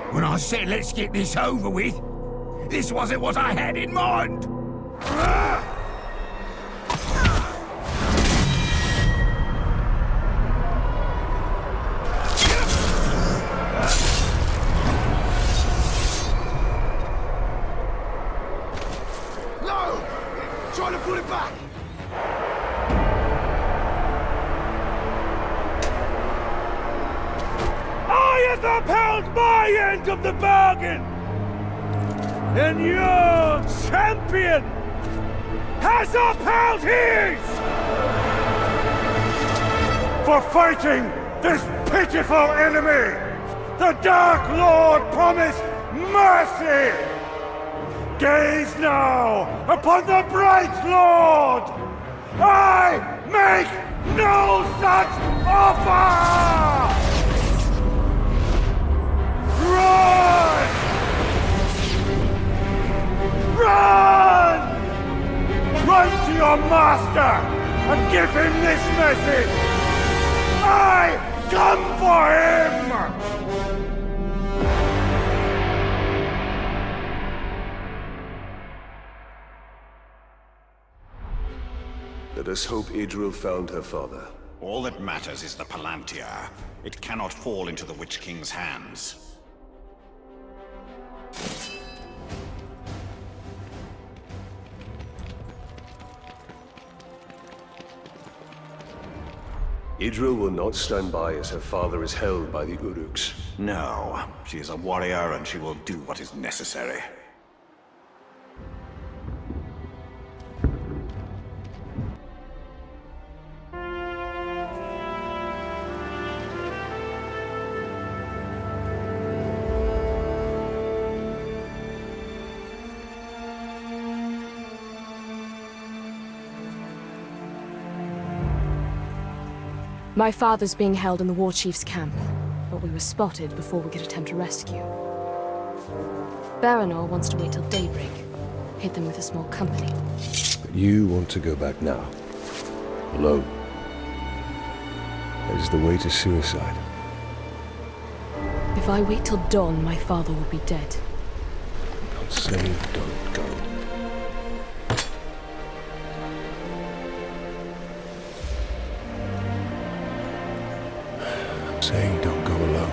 When I said let's get this over with, this wasn't what I had in mind. No! Try to pull it back! I have upheld my end of the bargain! And your champion has upheld his! For fighting this pitiful enemy, the Dark Lord promised mercy! Gaze now upon the Bright Lord! I make no such offer! Run! Run! Run to your master and give him this message! I come for him! Let us hope Idril found her father. All that matters is the Palantir. It cannot fall into the Witch King's hands. Idril will not stand by as her father is held by the Uruks. No, she is a warrior and she will do what is necessary. My father's being held in the war chief's camp, but we were spotted before we could attempt a rescue. Baranor wants to wait till daybreak, hit them with a small company. But you want to go back now. Alone. That is the way to suicide. If I wait till dawn, my father will be dead. I'm saying don't go. I'm saying don't go alone.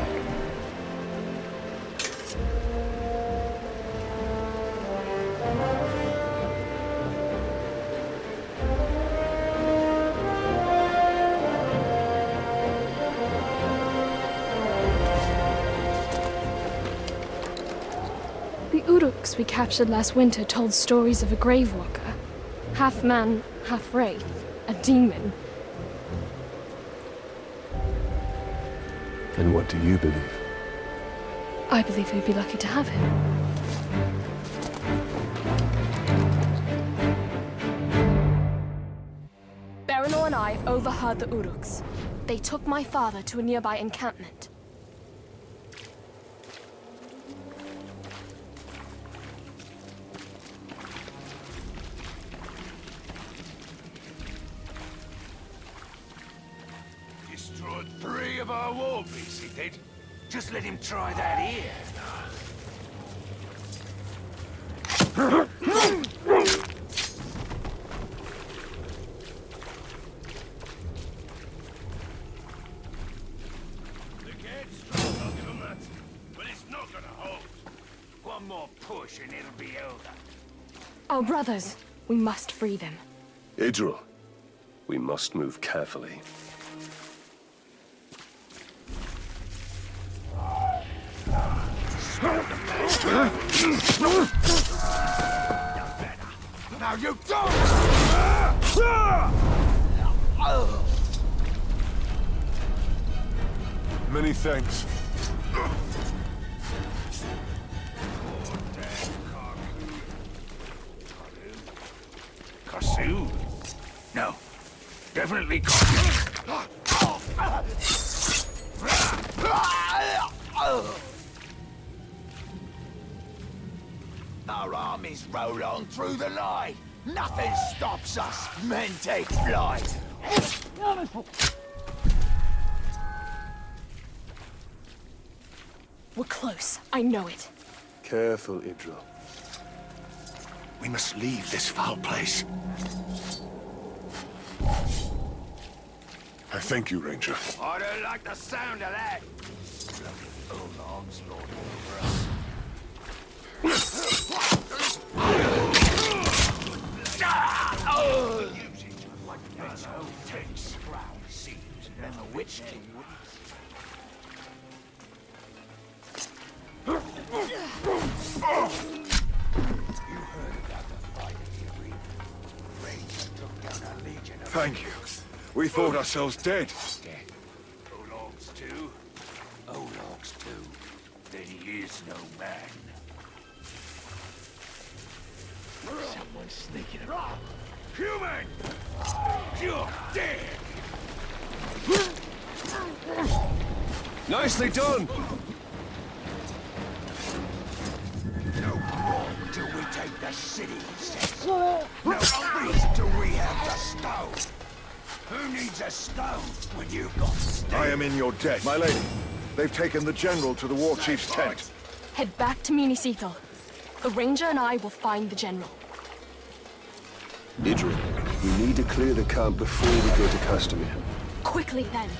The Uruks we captured last winter told stories of a grave walker. Half man, half wraith. A demon. And what do you believe? I believe we'd be lucky to have him. Baranor and I overheard the Uruks. They took my father to a nearby encampment. Destroyed 3 of our war beasts, he did. Just let him try that here. One more push and it'll be over. Our brothers. We must free them. Idril, we must move carefully. Now you don't! Many thanks. Kasu? No. Definitely Kasu. Our armies roll on through the night. Nothing stops us. Men take flight. We're close. I know it. Careful, Idril. We must leave this foul place. I thank you, Ranger. I don't like the sound of that. Olog's lord over us. That's how tense ground seems, and the Witch King Thank you. We thought ourselves dead. Olog's too? Olog's too. Then he is no man. Someone's sneaking around. Human! You're dead! Nicely done! No more till we take the city, he says. No peace till we have the stone. Who needs a stone when you've got stone? I am in your debt. My lady, they've taken the general to the war chief's tent. Head back to Minas Ithil. The ranger and I will find the general. Idril, we need to clear the camp before we go to Castamere. Quickly, then.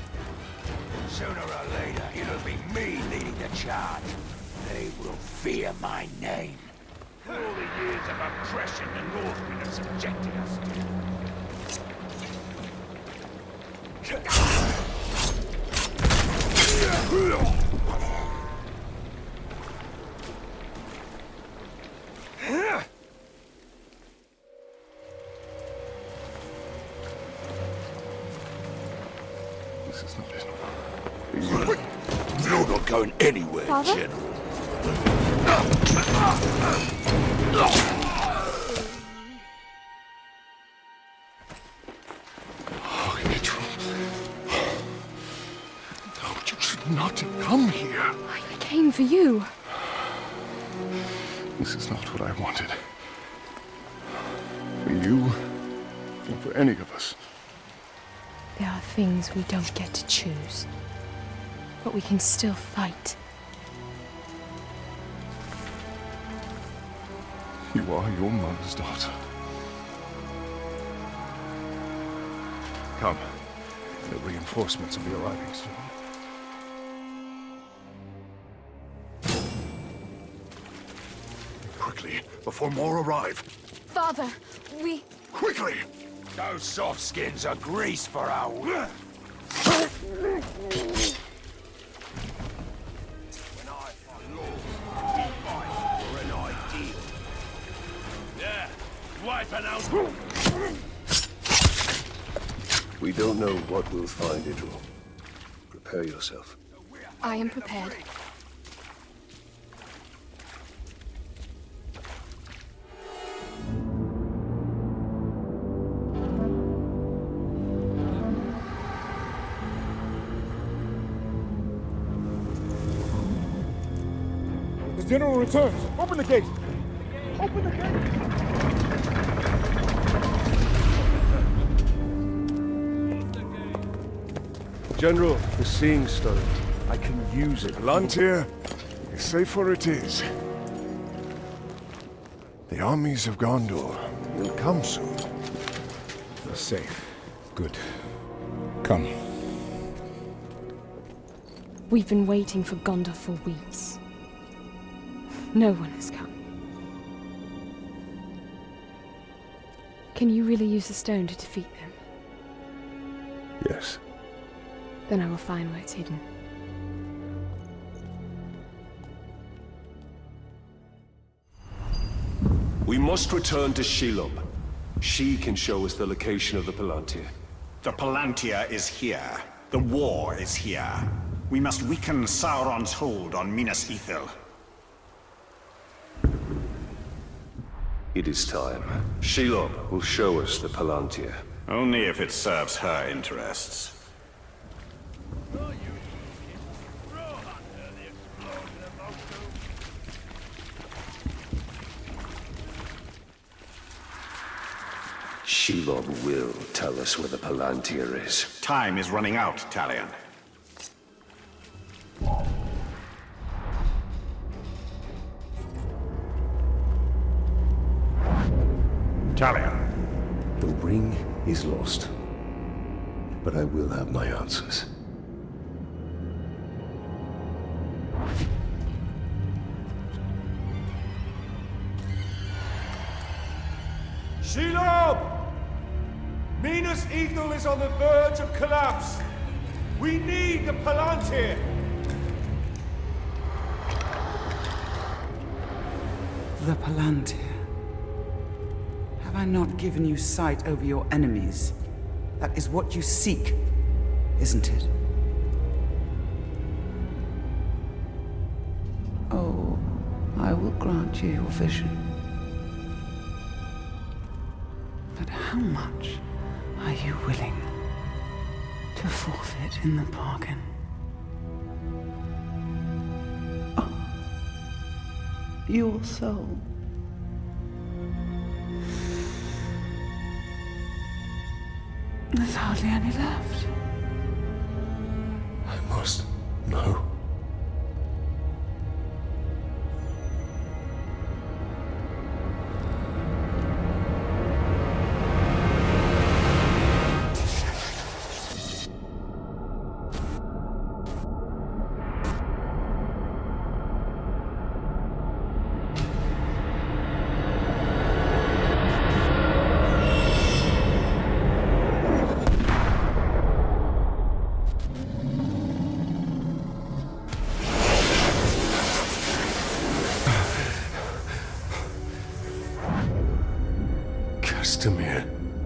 Sooner or later, it'll be me leading the charge. They will fear my name. For all the years of oppression the Northmen have subjected us This is not it. You're not going anywhere, Father? General. Oh, Idril. No, you should not have come here. I came for you. This is not what I wanted. For you, or for any of us. There are things we don't get to choose. But we can still fight. You are your mother's daughter. Come. The reinforcements will be arriving soon. Quickly, before more arrive. Father, we... Quickly! Those soft skins are grease for our... When I fight laws, we fight for an idea. wiping out. We don't know what we'll find, Idril. Prepare yourself. I am prepared. The general returns. Open the gate. Open the gate. General, the Seeing Stone. I can use it. Palantir, safe where it is. The armies of Gondor will come soon. We're safe. Good. Come. We've been waiting for Gondor for weeks. No one has come. Can you really use the stone to defeat them? Yes. Then I will find where it's hidden. We must return to Shelob. She can show us the location of the Palantir. The Palantir is here. The war is here. We must weaken Sauron's hold on Minas Ithil. It is time. Shelob will show us the Palantir. Only if it serves her interests. Shelob will tell us where the Palantir is. Time is running out, Talion. Talion. The ring is lost. But I will have my answers. Shelob! Minas Ithil is on the verge of collapse. We need the Palantir. The Palantir. Have I not given you sight over your enemies? That is what you seek, isn't it? Oh, I will grant you your vision. But how much are you willing to forfeit in the bargain? Oh, your soul. There's hardly any left. I must know.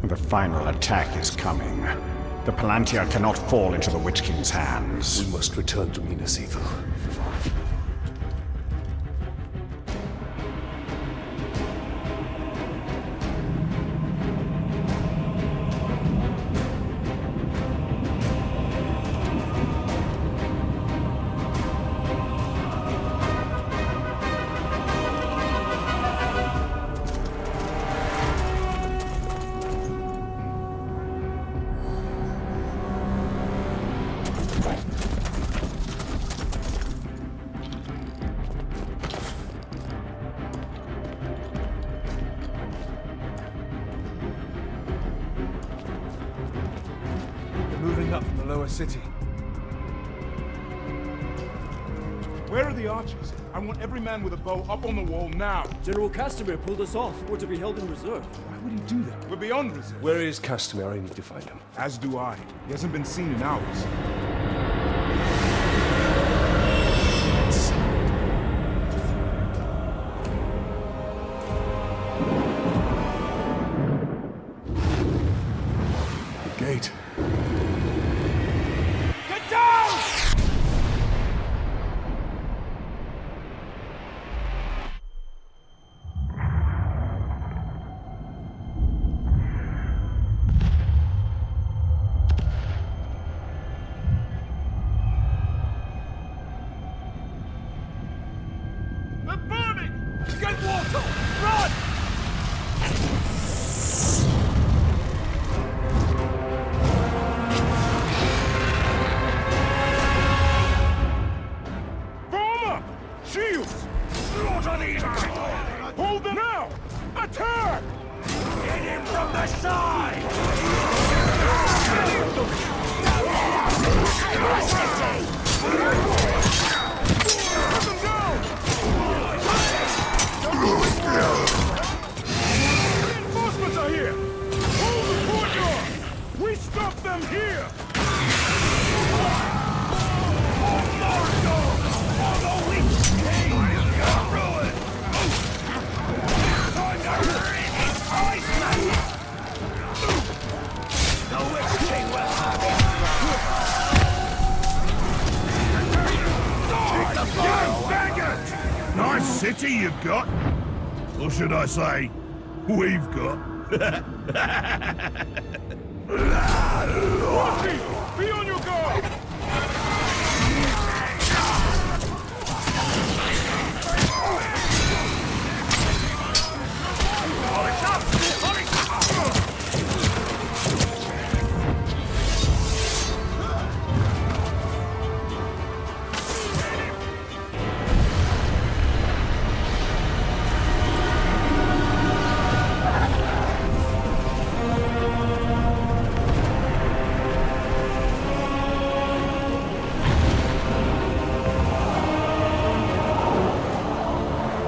The final attack is coming. The Palantir cannot fall into the Witch King's hands. We must return to Minas Ithil. Moving up from the lower city. Where are the archers? I want every man with a bow up on the wall now. General Castamere pulled us off. We're to be held in reserve. Why would he do that? We're beyond reserve. Where is Castamere? I need to find him. As do I. He hasn't been seen in hours. gate. Get down! They're burning! Get water! Run! Form up! Shields! Slaughter these people! Hold them now! Attack! Hit him from the side! Let them down! Reinforcements are here! Hold the courtyard! We stop them here! Mordor! For the Witch King! Ruin! Time to rid his Iceland! The Witch King will have it! You faggot! Nice city you've got. Or should I say, we've got. Rocky! Be on your guard!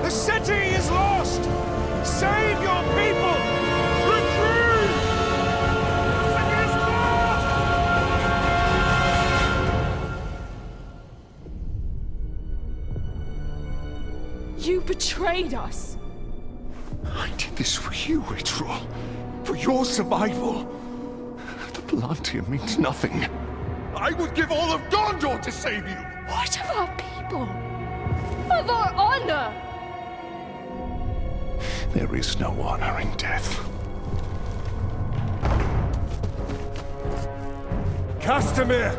The city is lost! Save your people! Retreat! City's lost! You betrayed us! I did this for you, Ritual. For your survival. The Palantir means nothing. I would give all of Gondor to save you! What of our people? Of our honor? There is no honor in death. Castamere!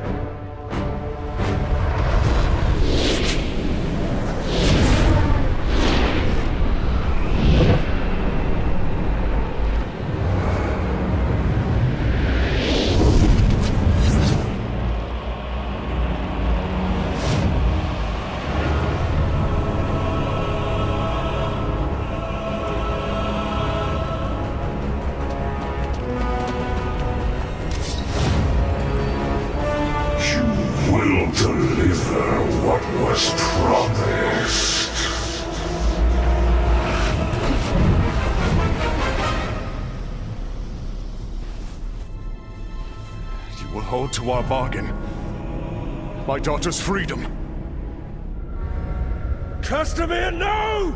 Will deliver what was promised. You will hold to our bargain. My daughter's freedom. Castamere, no!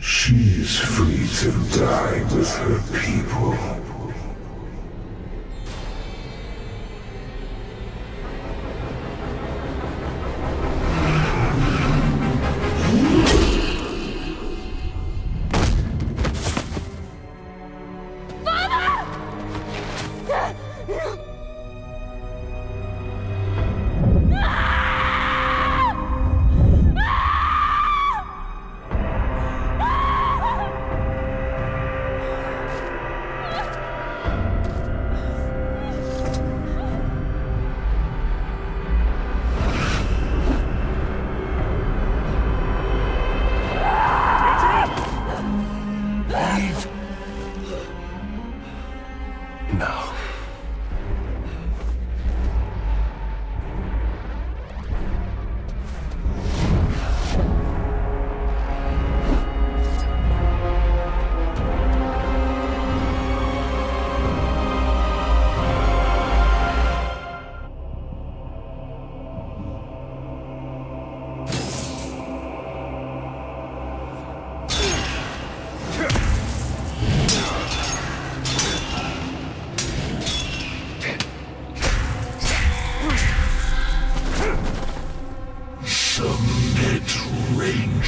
She is free to die with her people.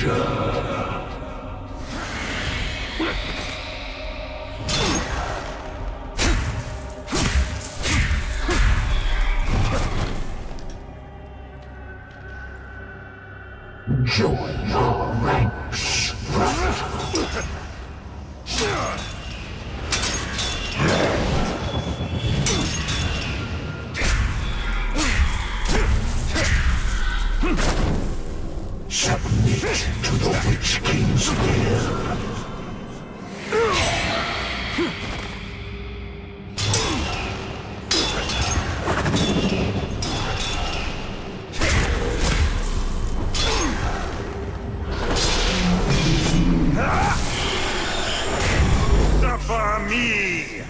Ranger. Join our ranks, Raptor. Submit to the Witch King's will. Suffer me!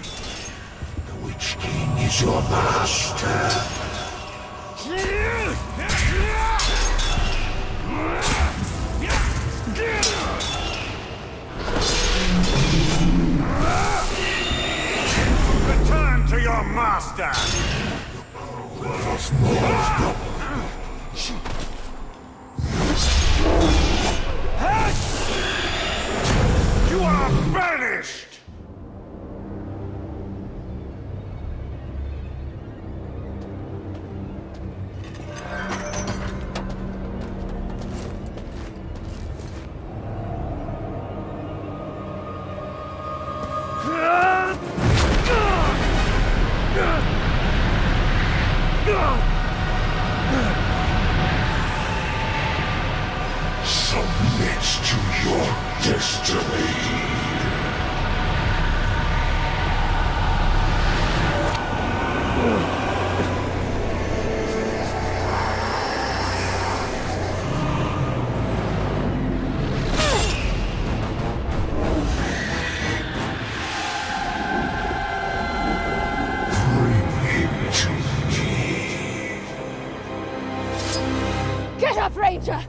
The Witch King is your master. Return to your master! You are banished! Submit to your destiny. Bring him to me. Get up, Ranger!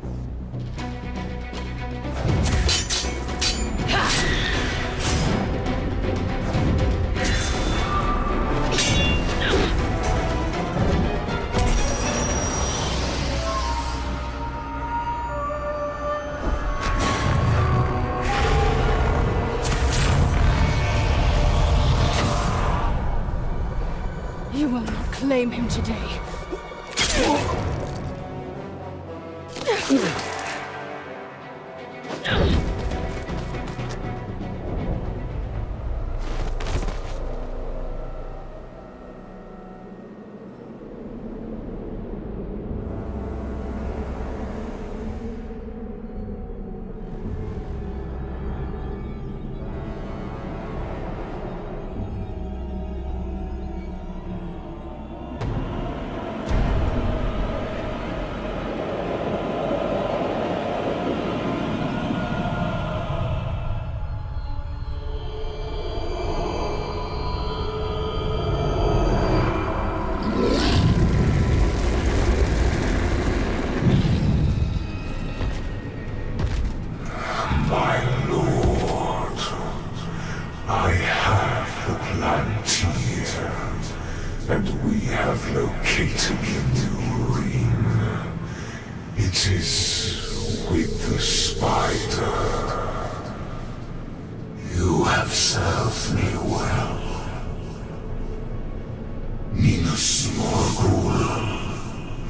You will not claim him today. My lord, I have the Palantir, and we have located the new ring. It is with the spider. You have served me well. Minas Morgul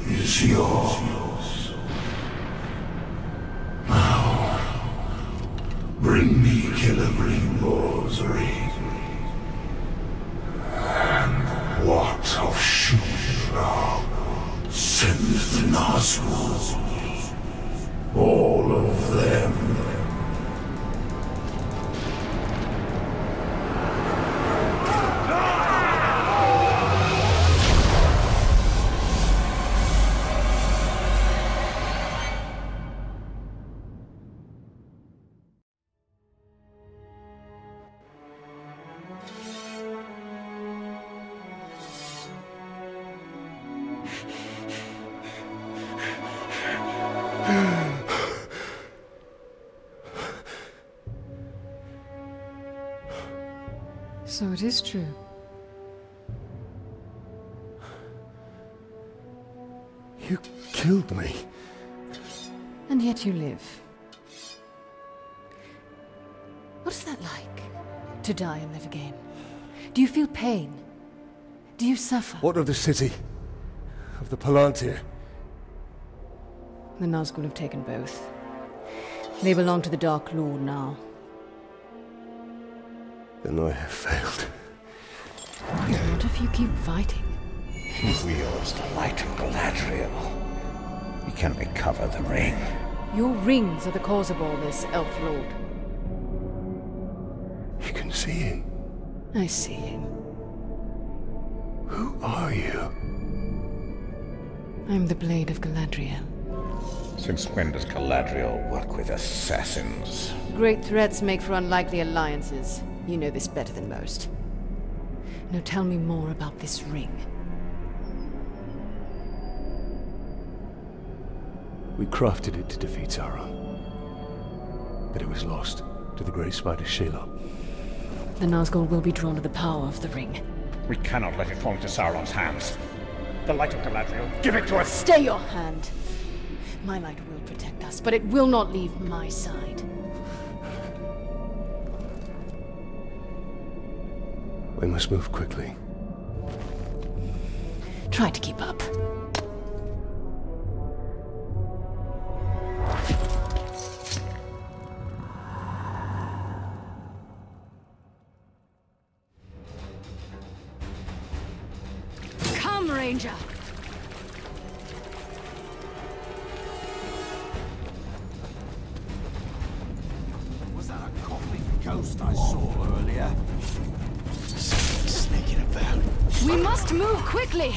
is yours. Now, bring me Killigrimbor's ring. And what of Shura? Send the Nazgûl. All of them. So it is true. You killed me. And yet you live. What is that like? To die and live again? Do you feel pain? Do you suffer? What of the city? Of the Palantir? The Nazgul have taken both. They belong to the Dark Lord now. Then I have failed. What if you keep fighting? He wields the light of Galadriel. He can recover the ring. Your rings are the cause of all this, Elf Lord. You can see him. I see him. Who are you? I'm the Blade of Galadriel. Since when does Galadriel work with assassins? Great threats make for unlikely alliances. You know this better than most. Now tell me more about this ring. We crafted it to defeat Sauron. But it was lost to the Great Spider Shelob. The Nazgul will be drawn to the power of the ring. We cannot let it fall into Sauron's hands. The light of Galadriel, give it to us! Stay your hand! My light will protect us, but it will not leave my side. We must move quickly. Try to keep up. Come, Ranger! Was that a coughing ghost I saw earlier? Sneaking about. We must move quickly!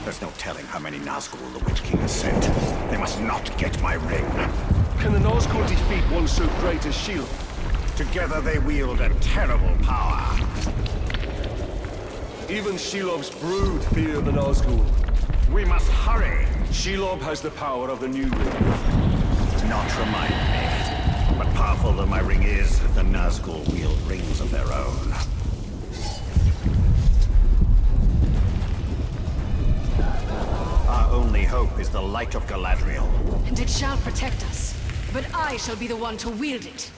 There's no telling how many Nazgul the Witch King has sent. They must not get my ring. Can the Nazgul defeat one so great as Shelob? Together they wield a terrible power. Even Shelob's brood fear the Nazgul. We must hurry. Shelob has the power of the new ring. Not remind me. But powerful though my ring is, the Nazgul wield rings of their own. Our only hope is the light of Galadriel. And it shall protect us. But I shall be the one to wield it.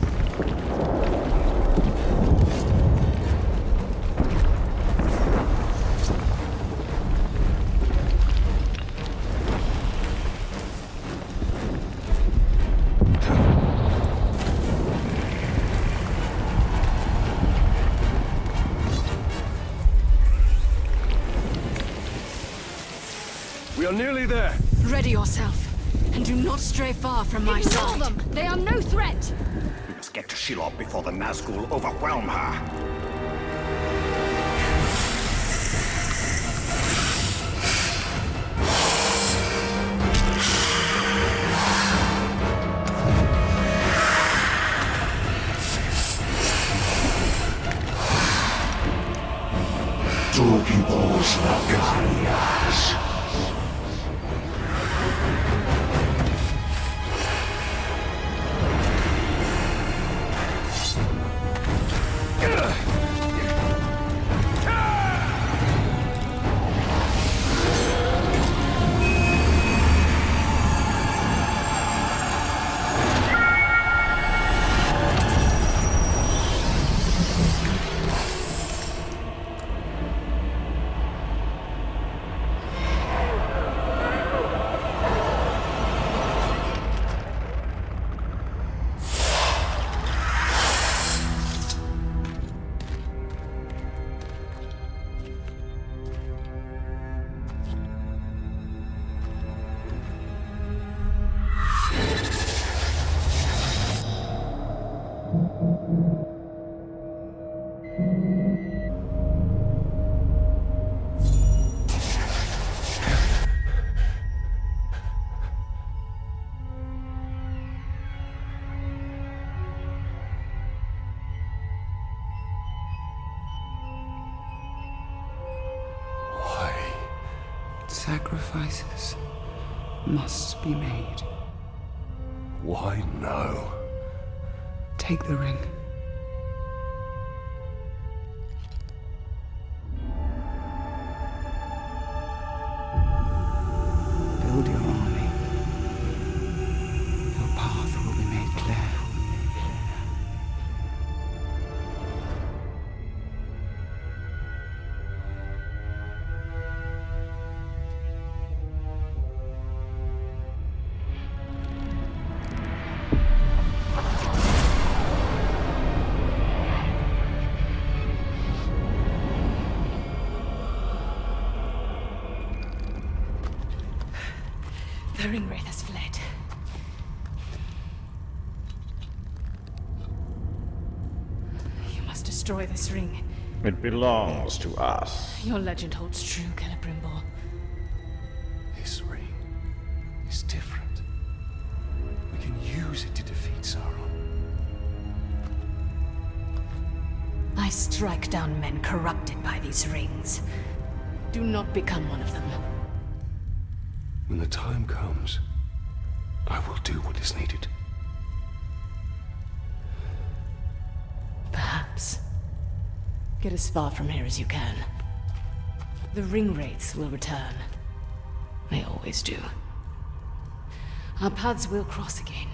We are nearly there. Ready yourself. And do not stray far from my side. Ignore them! They are no threat! We must get to Shelob before the Nazgul overwhelm her. Sacrifices must be made. Why now? Take the ring. The ring wraith has fled. You must destroy this ring. It belongs to us. Your legend holds true, Celebrimbor. This ring is different. We can use it to defeat Sauron. I strike down men corrupted by these rings. Do not become one of them. When the time comes, I will do what is needed. Perhaps. Get as far from here as you can. The ring wraiths will return. They always do. Our paths will cross again.